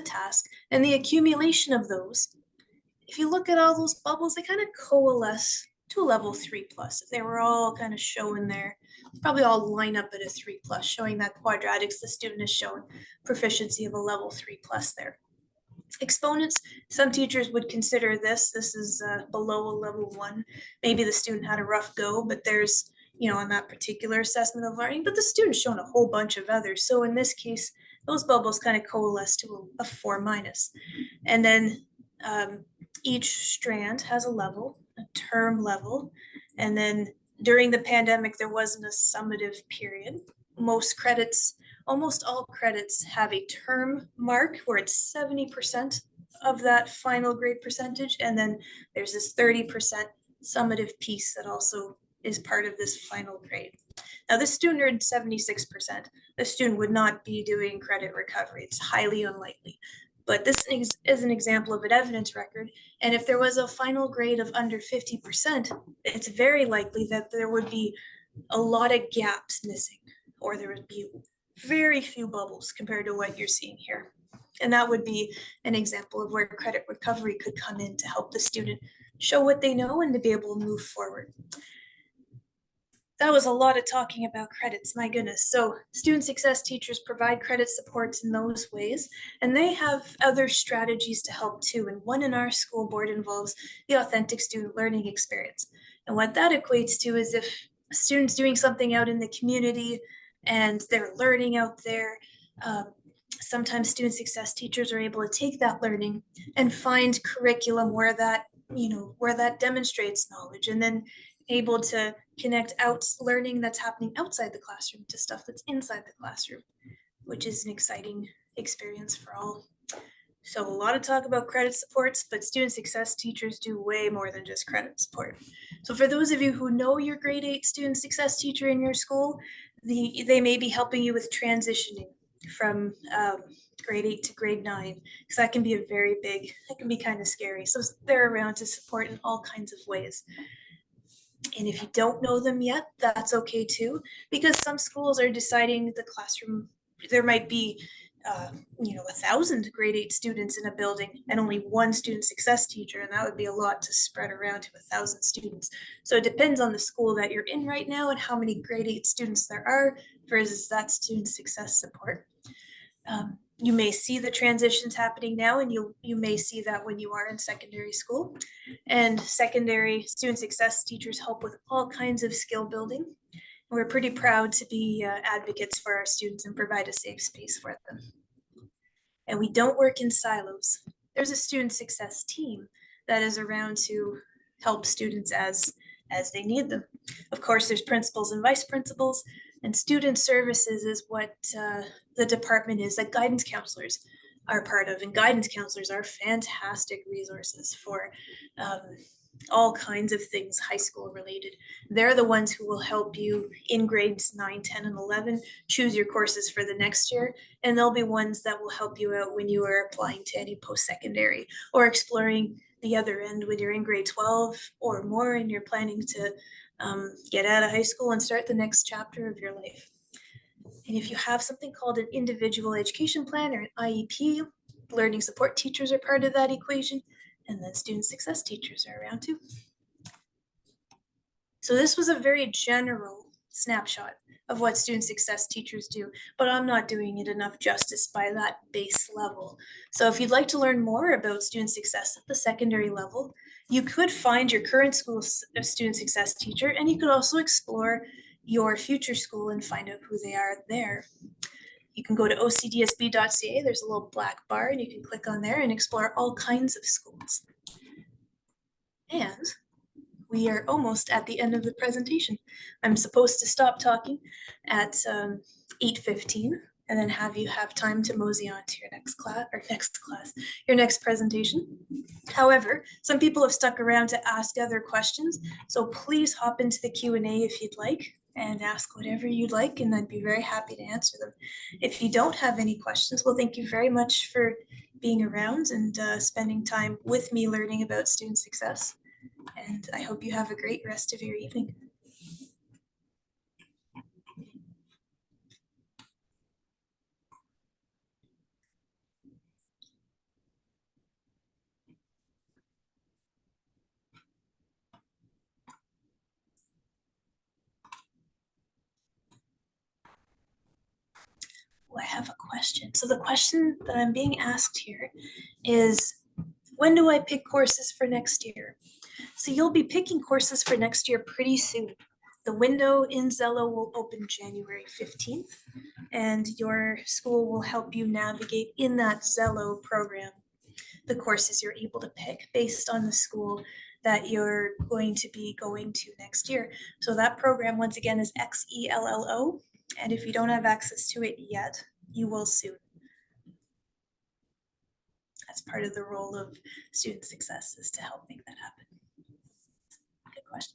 task, and the accumulation of those. If you look at all those bubbles, they kind of coalesce to a level 3+. If they were all kind of shown there, probably all line up at a 3+, showing that quadratics, the student has shown proficiency of a level 3+ there. Exponents, some teachers would consider this is below a level 1. Maybe the student had a rough go, but there's, on that particular assessment of learning, but the student's shown a whole bunch of others. So in this case, those bubbles kind of coalesce to a 4-. And then each strand has a level, a term level, and then during the pandemic, there wasn't a summative period. Almost all credits have a term mark where it's 70% of that final grade percentage, and then there's this 30% summative piece that also is part of this final grade. Now, this student earned 76%. The student would not be doing credit recovery. It's highly unlikely. But this is an example of an evidence record. And if there was a final grade of under 50%, it's very likely that there would be a lot of gaps missing, or there would be very few bubbles compared to what you're seeing here. And that would be an example of where credit recovery could come in to help the student show what they know and to be able to move forward. That was a lot of talking about credits, my goodness. So student success teachers provide credit supports in those ways, and they have other strategies to help too. And one in our school board involves the authentic student learning experience. And what that equates to is if students doing something out in the community and they're learning out there. Um, Sometimes student success teachers are able to take that learning and find curriculum where that, where that demonstrates knowledge, and then able to connect out learning that's happening outside the classroom to stuff that's inside the classroom, which is an exciting experience for all. So a lot of talk about credit supports, but student success teachers do way more than just credit support. So for those of you who know your grade 8 student success teacher in your school, they may be helping you with transitioning from grade 8 to grade 9, because that can be that can be kind of scary. So they're around to support in all kinds of ways. And if you don't know them yet, that's okay too, because some schools are deciding the classroom, there might be 1,000 grade 8 students in a building and only one student success teacher, and that would be a lot to spread around to 1,000 students. So it depends on the school that you're in right now and how many grade 8 students there are versus that student success support. You may see the transitions happening now, and you may see that when you are in secondary school. And secondary student success teachers help with all kinds of skill building. We're pretty proud to be advocates for our students and provide a safe space for them. And we don't work in silos. There's a student success team that is around to help students as they need them. Of course, there's principals and vice principals, and student services is what the department is that guidance counselors are part of. And guidance counselors are fantastic resources for all kinds of things high school related. They're the ones who will help you in grades 9, 10, and 11 choose your courses for the next year. And they'll be ones that will help you out when you are applying to any post-secondary or exploring the other end when you're in grade 12 or more and you're planning to get out of high school and start the next chapter of your life. And if you have something called an individual education plan or an IEP, learning support teachers are part of that equation, and then student success teachers are around too. So this was a very general snapshot of what student success teachers do, but I'm not doing it enough justice by that base level. So if you'd like to learn more about student success at the secondary level, you could find your current school student success teacher, and you could also explore your future school and find out who they are there. You can go to OCDSB.ca, there's a little black bar, and you can click on there and explore all kinds of schools. And we are almost at the end of the presentation. I'm supposed to stop talking at 8:15 and then have you have time to mosey on to your your next presentation. However, some people have stuck around to ask other questions, so please hop into the Q&A if you'd like and ask whatever you'd like, and I'd be very happy to answer them. If you don't have any questions, well, thank you very much for being around and spending time with me learning about student success. And I hope you have a great rest of your evening. Oh, I have a question. So the question that I'm being asked here is, when do I pick courses for next year? So you'll be picking courses for next year pretty soon. The window in Zello will open January 15th, and your school will help you navigate in that Zello program the courses you're able to pick based on the school that you're going to be going to next year. So that program, once again, is XELLO, and if you don't have access to it yet, you will soon. That's part of the role of student success, is to help make that happen. Good question.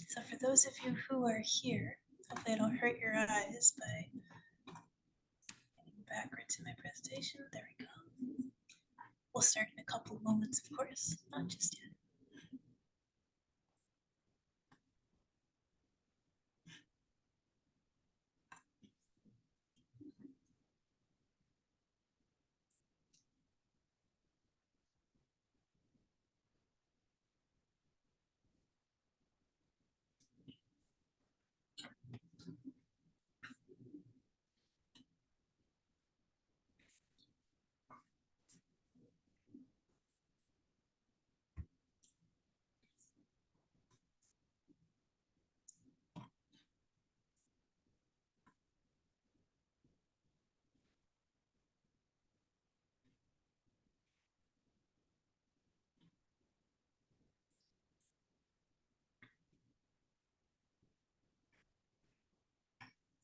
So for those of you who are here, hopefully I don't hurt your eyes by getting backwards in my presentation. There we go. We'll start in a couple moments, of course, not just yet.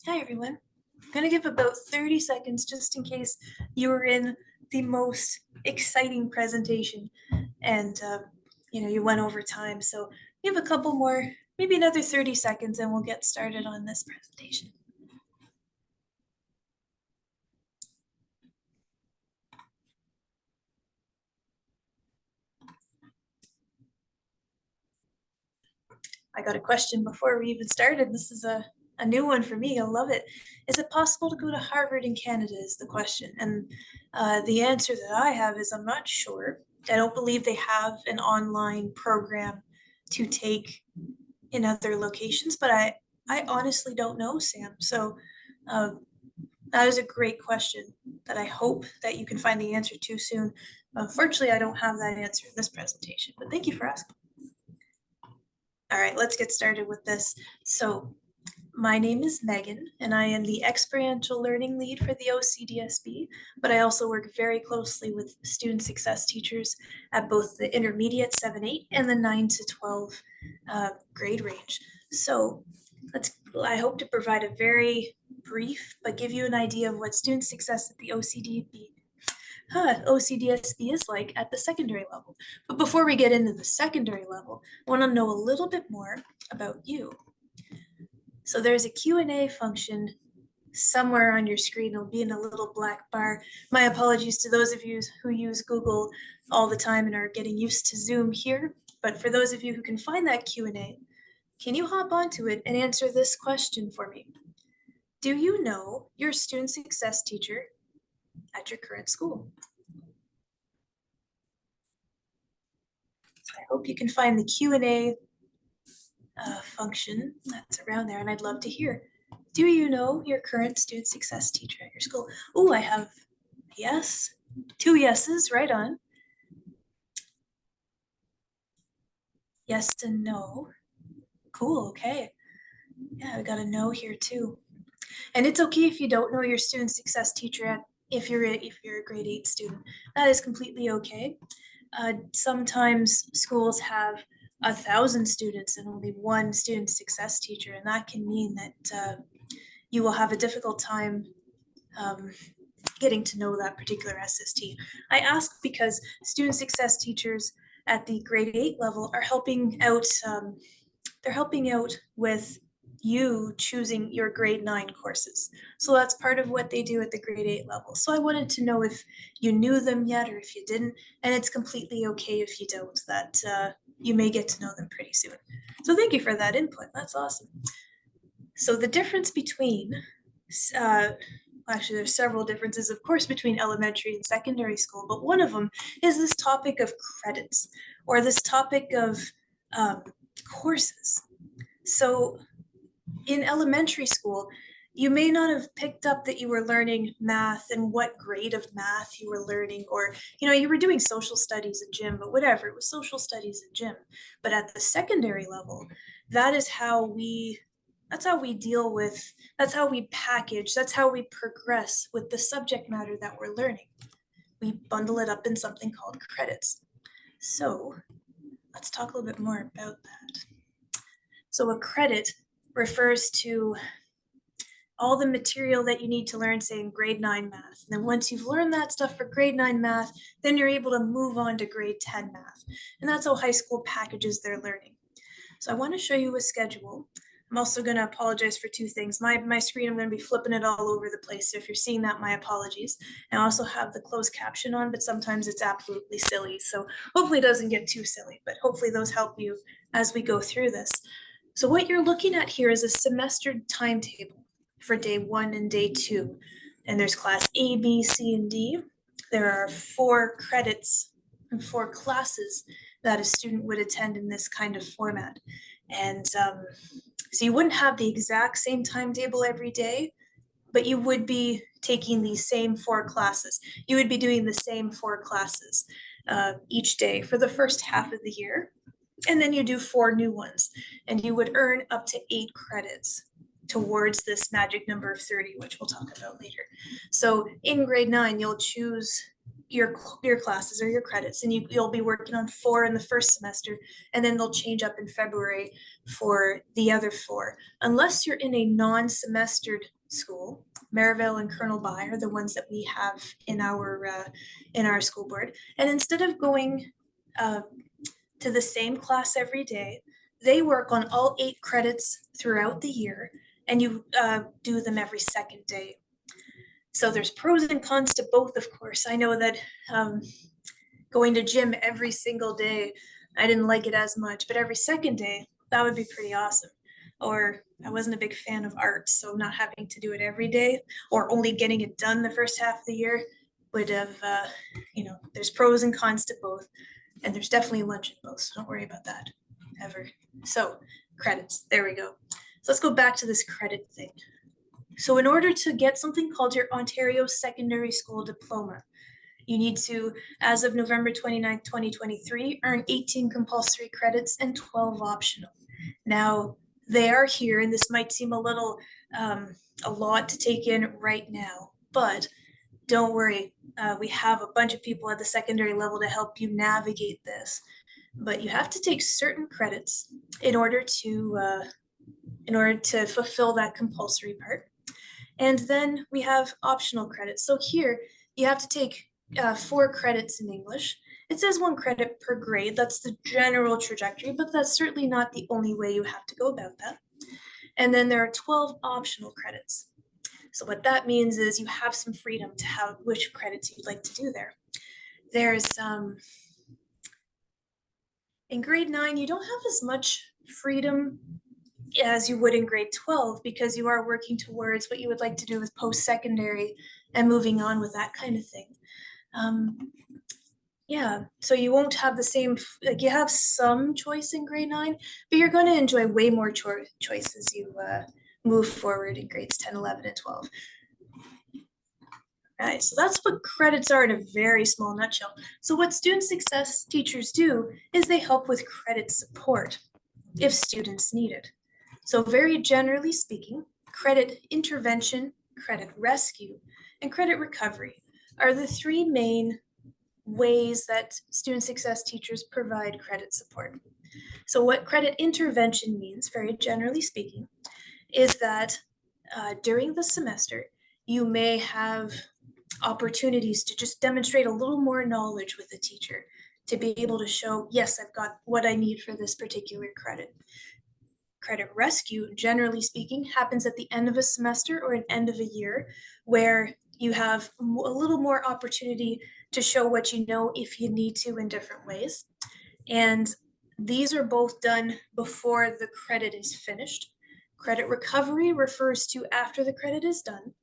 Hi everyone. I'm gonna give about 30 seconds just in case you were in the most exciting presentation and you went over time. So we have a couple more, maybe another 30 seconds and we'll get started on this presentation. I got a question before we even started. This is a new one for me. I love it. Is it possible to go to Harvard in Canada is the question. And the answer that I have is I'm not sure. I don't believe they have an online program to take in other locations, but I honestly don't know, Sam. So that is a great question that I hope that you can find the answer to soon. Unfortunately, I don't have that answer in this presentation, but thank you for asking. All right, let's get started with this. So my name is Megan, and I am the experiential learning lead for the OCDSB, but I also work very closely with student success teachers at both the intermediate 7-8 and the 9 to 12 grade range. So I hope to provide a very brief, but give you an idea of what student success at the OCDSB is like at the secondary level. But before we get into the secondary level, I want to know a little bit more about you. So there's a Q&A function somewhere on your screen. It'll be in a little black bar. My apologies to those of you who use Google all the time and are getting used to Zoom here. But for those of you who can find that Q&A, can you hop onto it and answer this question for me? Do you know your student success teacher at your current school? So I hope you can find the Q&A function that's around there, and I'd love to hear. Do you know your current student success teacher at your school? Oh, I have yes, 2 yeses, right on. Yes and no. Cool, okay. Yeah, I got a no here too. And it's okay if you don't know your student success teacher if you're a grade 8 student. That is completely okay. Sometimes schools have 1,000 students and only one student success teacher, and that can mean that you will have a difficult time getting to know that particular SST. I ask because student success teachers at the grade 8 level are helping out. They're helping out with you choosing your grade 9 courses. So that's part of what they do at the grade 8 level. So I wanted to know if you knew them yet or if you didn't, and it's completely okay if you don't, that you may get to know them pretty soon. So thank you for that input. That's awesome. So the difference between, actually there's several differences, of course, between elementary and secondary school, but one of them is this topic of credits or this topic of courses. So in elementary school, you may not have picked up that you were learning math and what grade of math you were learning, or you were doing social studies in gym, but whatever, it was social studies in gym. But at the secondary level, that's how we deal with, that's how we package, that's how we progress with the subject matter that we're learning. We bundle it up in something called credits. So let's talk a little bit more about that. So a credit refers to all the material that you need to learn, say in grade 9 math. And then once you've learned that stuff for grade 9 math, then you're able to move on to grade 10 math. And that's how high school packages their learning. So I want to show you a schedule. I'm also going to apologize for two things. My screen, I'm going to be flipping it all over the place. So if you're seeing that, my apologies. I also have the closed caption on, but sometimes it's absolutely silly. So hopefully it doesn't get too silly, but hopefully those help you as we go through this. So what you're looking at here is a semester timetable for day 1 and day 2. And there's class A, B, C, and D. There are 4 credits and 4 classes that a student would attend in this kind of format. And so you wouldn't have the exact same timetable every day, but you would be taking these same 4 classes. You would be doing the same 4 classes each day for the first half of the year. And then you do 4 new ones, and you would earn up to 8 credits towards this magic number of 30, which we'll talk about later. So in grade 9, you'll choose your classes or your credits, and you'll be working on 4 in the first semester, and then they'll change up in February for the other 4. Unless you're in a non-semestered school, Maryvale and Colonel By are the ones that we have in our school board. And instead of going to the same class every day, they work on all 8 credits throughout the year, and you do them every second day. So there's pros and cons to both, of course. I know that going to gym every single day, I didn't like it as much, but every second day, that would be pretty awesome. Or I wasn't a big fan of art, so not having to do it every day or only getting it done the first half of the year would have, there's pros and cons to both. And there's definitely lunch in both, so don't worry about that ever. So credits, there we go. So let's go back to this credit thing. So in order to get something called your Ontario Secondary School Diploma, you need to, as of November 29th, 2023, earn 18 compulsory credits and 12 optional. Now, they are here, and this might seem a little, a lot to take in right now, but don't worry, we have a bunch of people at the secondary level to help you navigate this. But you have to take certain credits in order to fulfill that compulsory part. And then we have optional credits. So here you have to take 4 credits in English. It says 1 credit per grade. That's the general trajectory, but that's certainly not the only way you have to go about that. And then there are 12 optional credits. So what that means is you have some freedom to have which credits you'd like to do there. There's, in grade 9, you don't have as much freedom as you would in grade 12 because you are working towards what you would like to do with post-secondary and moving on with that kind of thing. Yeah, so you won't have the same, like you have some choice in grade 9, but you're going to enjoy way more choice as you move forward in grades 10, 11, and 12. All right, so that's what credits are in a very small nutshell. So what student success teachers do is they help with credit support if students need it. So very generally speaking, credit intervention, credit rescue, and credit recovery are the 3 main ways that student success teachers provide credit support. So what credit intervention means, very generally speaking, is that during the semester, you may have opportunities to just demonstrate a little more knowledge with the teacher to be able to show, yes, I've got what I need for this particular credit. Credit rescue, generally speaking, happens at the end of a semester or an end of a year where you have a little more opportunity to show what you know if you need to in different ways. And these are both done before the credit is finished. Credit recovery refers to after the credit is done.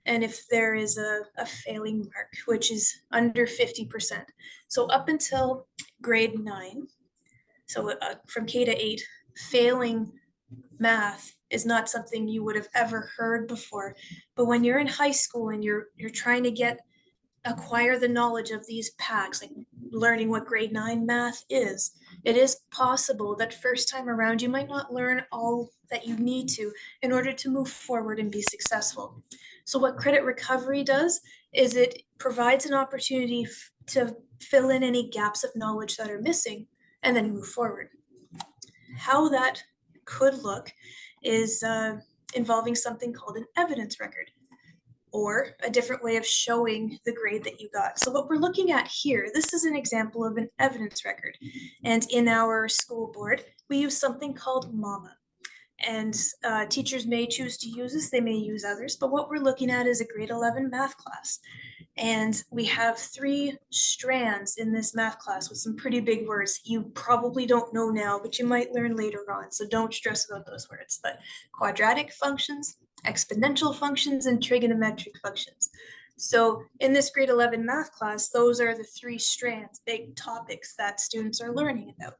And if there is a failing mark, which is under 50%. So up until grade 9, so from K to 8, failing math is not something you would have ever heard before. But when you're in high school and you're trying to acquire the knowledge of these packs, like learning what grade 9 math is, it is possible that first time around you might not learn all that you need to in order to move forward and be successful. So what credit recovery does is it provides an opportunity to fill in any gaps of knowledge that are missing and then move forward. How that could look is involving something called an evidence record, or a different way of showing the grade that you got. So what we're looking at here, this is an example of an evidence record. And in our school board, we use something called MAMA. And teachers may choose to use this, they may use others, but what we're looking at is a grade 11 math class. And we have 3 strands in this math class with some pretty big words you probably don't know now, but you might learn later on, so don't stress about those words. But quadratic functions, exponential functions, and trigonometric functions. So in this grade 11 math class, those are the 3 strands, big topics that students are learning about.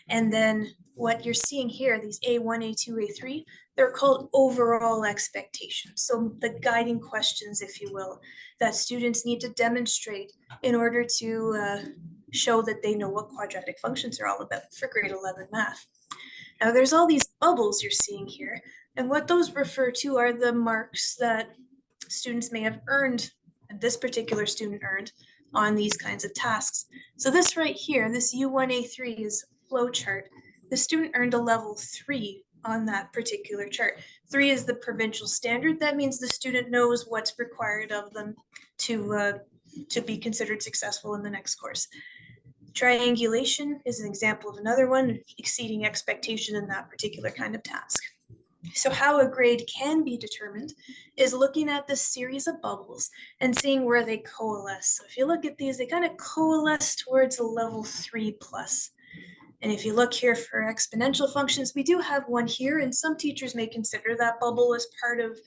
And then what you're seeing here, these A1, A2, A3, they're called overall expectations. So the guiding questions, if you will, that students need to demonstrate in order to show that they know what quadratic functions are all about for grade 11 math. Now there's all these bubbles you're seeing here, and what those refer to are the marks that students may have earned, this particular student earned, on these kinds of tasks. So this right here, this U1A3 is flow chart. The student earned a level 3 on that particular chart. 3 is the provincial standard. That means the student knows what's required of them to be considered successful in the next course. Triangulation is an example of another one, exceeding expectation in that particular kind of task. So how a grade can be determined is looking at this series of bubbles and seeing where they coalesce. So if you look at these, they kind of coalesce towards a level 3 plus. And if you look here for exponential functions, we do have one here, and some teachers may consider that bubble as part of,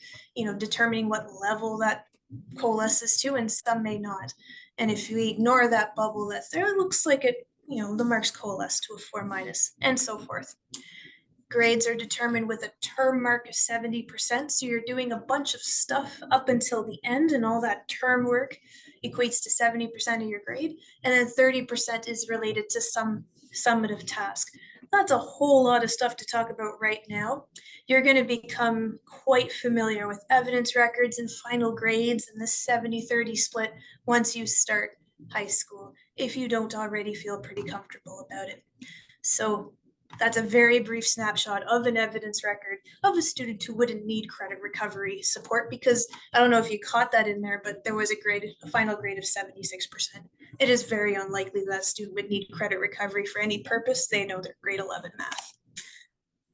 determining what level that coalesces to, and some may not. And if we ignore that bubble that's there, it looks like it, the marks coalesce to a 4 minus, and so forth. Grades are determined with a term mark of 70%, so you're doing a bunch of stuff up until the end, and all that term work equates to 70% of your grade, and then 30% is related to some summative task. That's a whole lot of stuff to talk about right now. You're going to become quite familiar with evidence records and final grades and the 70-30 split once you start high school, if you don't already feel pretty comfortable about it. So that's a very brief snapshot of an evidence record of a student who wouldn't need credit recovery support, because I don't know if you caught that in there, but there was a final grade of 76%. It is very unlikely that student would need credit recovery for any purpose. They know their grade 11 math.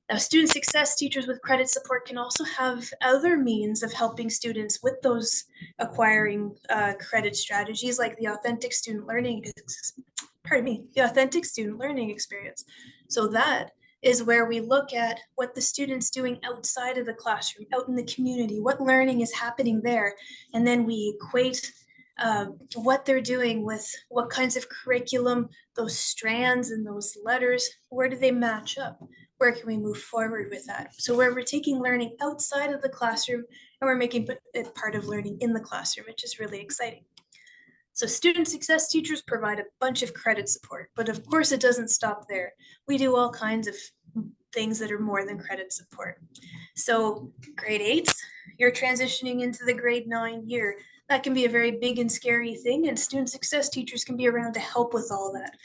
Now, student success teachers with credit support can also have other means of helping students with those acquiring credit strategies, like the authentic student learning experience. So that is where we look at what the student's doing outside of the classroom, out in the community, what learning is happening there, and then we equate what they're doing with what kinds of curriculum, those strands and those letters, where do they match up? Where can we move forward with that? So where we're taking learning outside of the classroom and we're making it part of learning in the classroom, which is really exciting. So student success teachers provide a bunch of credit support, but of course it doesn't stop there. We do all kinds of things that are more than credit support. So grade 8s, you're transitioning into the grade 9 year. That can be a very big and scary thing, and student success teachers can be around to help with all that.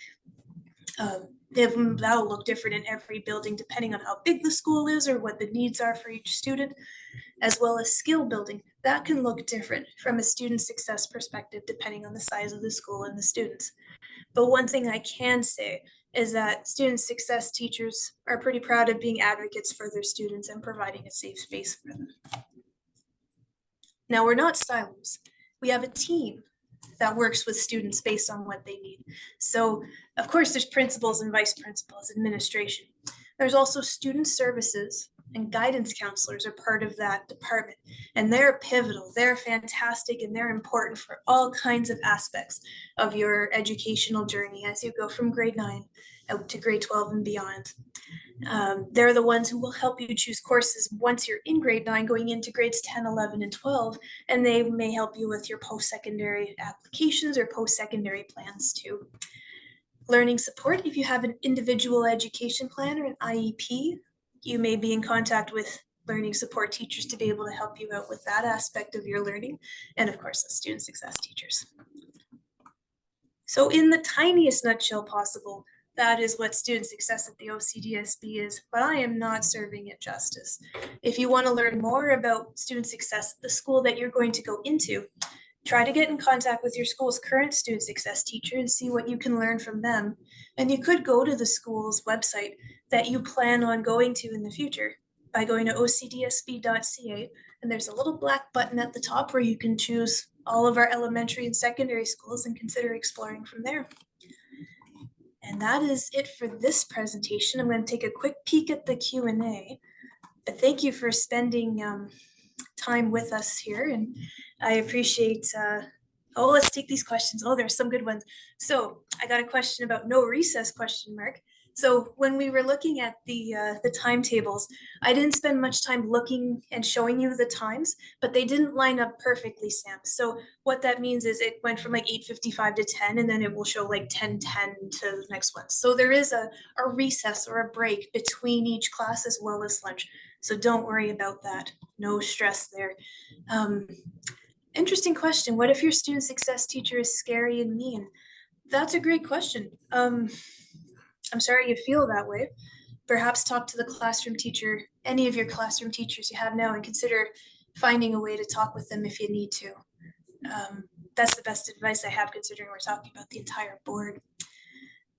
That'll look different in every building depending on how big the school is or what the needs are for each student, as well as skill building. That can look different from a student success perspective depending on the size of the school and the students. But one thing I can say is that student success teachers are pretty proud of being advocates for their students and providing a safe space for them. Now, we're not silos. We have a team that works with students based on what they need. So, of course, there's principals and vice principals, administration. There's also student services, and guidance counselors are part of that department. And they're pivotal, they're fantastic, and they're important for all kinds of aspects of your educational journey as you go from grade 9 out to grade 12 and beyond. They're the ones who will help you choose courses once you're in grade 9 going into grades 10, 11, and 12, and they may help you with your post-secondary applications or post-secondary plans too. Learning support, if you have an individual education plan or an IEP, you may be in contact with learning support teachers to be able to help you out with that aspect of your learning, and of course, the student success teachers. So in the tiniest nutshell possible, that is what student success at the OCDSB is, but I am not serving it justice. If you want to learn more about student success at the school that you're going to go into, try to get in contact with your school's current student success teacher and see what you can learn from them. And you could go to the school's website that you plan on going to in the future by going to ocdsb.ca, and there's a little black button at the top where you can choose all of our elementary and secondary schools and consider exploring from there. And that is it for this presentation. I'm going to take a quick peek at the Q&A. But thank you for spending time with us here, and I appreciate, let's take these questions. Oh, there's some good ones. So I got a question about no recess ? So when we were looking at the timetables, I didn't spend much time looking and showing you the times, but they didn't line up perfectly, Sam. So what that means is it went from like 8:55 to 10, and then it will show like 10:10 to the next one. So there is a recess or a break between each class as well as lunch. So don't worry about that. No stress there. Interesting question. What if your student success teacher is scary and mean? That's a great question. I'm sorry you feel that way. Perhaps talk to the classroom teacher, any of your classroom teachers you have now, and consider finding a way to talk with them if you need to. That's the best advice I have, considering we're talking about the entire board.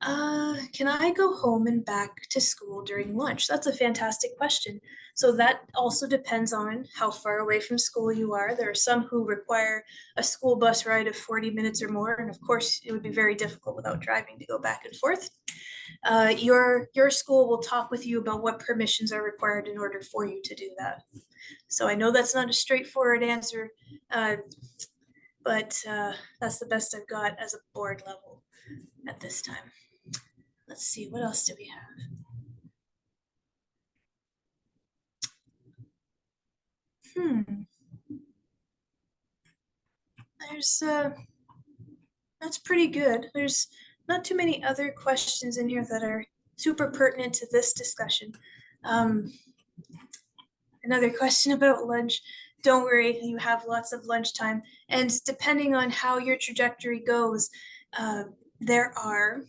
Can I go home and back to school during lunch? That's a fantastic question. So that also depends on how far away from school you are. There are some who require a school bus ride of 40 minutes or more, and of course, it would be very difficult without driving to go back and forth. Your school will talk with you about what permissions are required in order for you to do that. So I know that's not a straightforward answer, but that's the best I've got as a board level at this time. Let's see, what else do we have? There's that's pretty good. There's not too many other questions in here that are super pertinent to this discussion. Another question about lunch. Don't worry, you have lots of lunchtime. And depending on how your trajectory goes, there are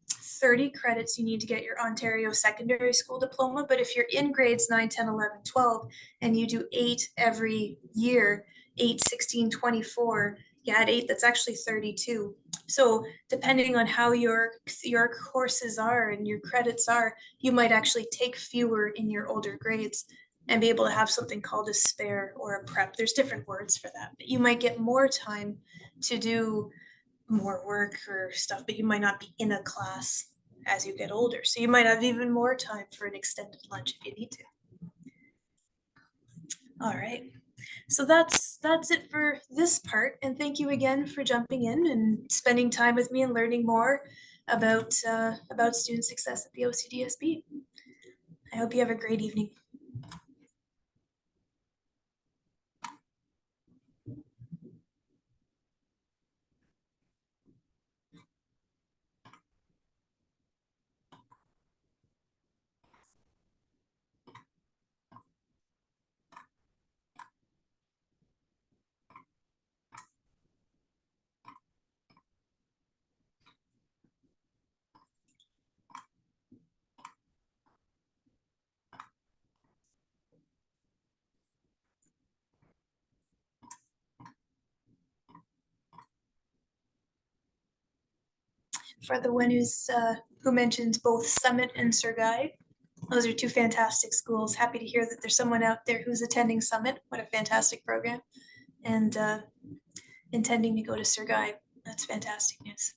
30 credits you need to get your Ontario secondary school diploma. But if you're in grades 9, 10, 11, 12, and you do 8 every year, 8, 16, 24, yeah, at 8, that's actually 32. So depending on how your courses are and your credits are, you might actually take fewer in your older grades and be able to have something called a spare or a prep. There's different words for that, but you might get more time to do more work or stuff, but you might not be in a class as you get older. So you might have even more time for an extended lunch if you need to. All right. So that's it for this part. And thank you again for jumping in and spending time with me and learning more about student success at the OCDSB. I hope you have a great evening. For the one who mentions both Summit and Sir Guy, those are two fantastic schools. Happy to hear that there's someone out there who's attending Summit. What a fantastic program. And intending to go to Sir Guy. That's fantastic news.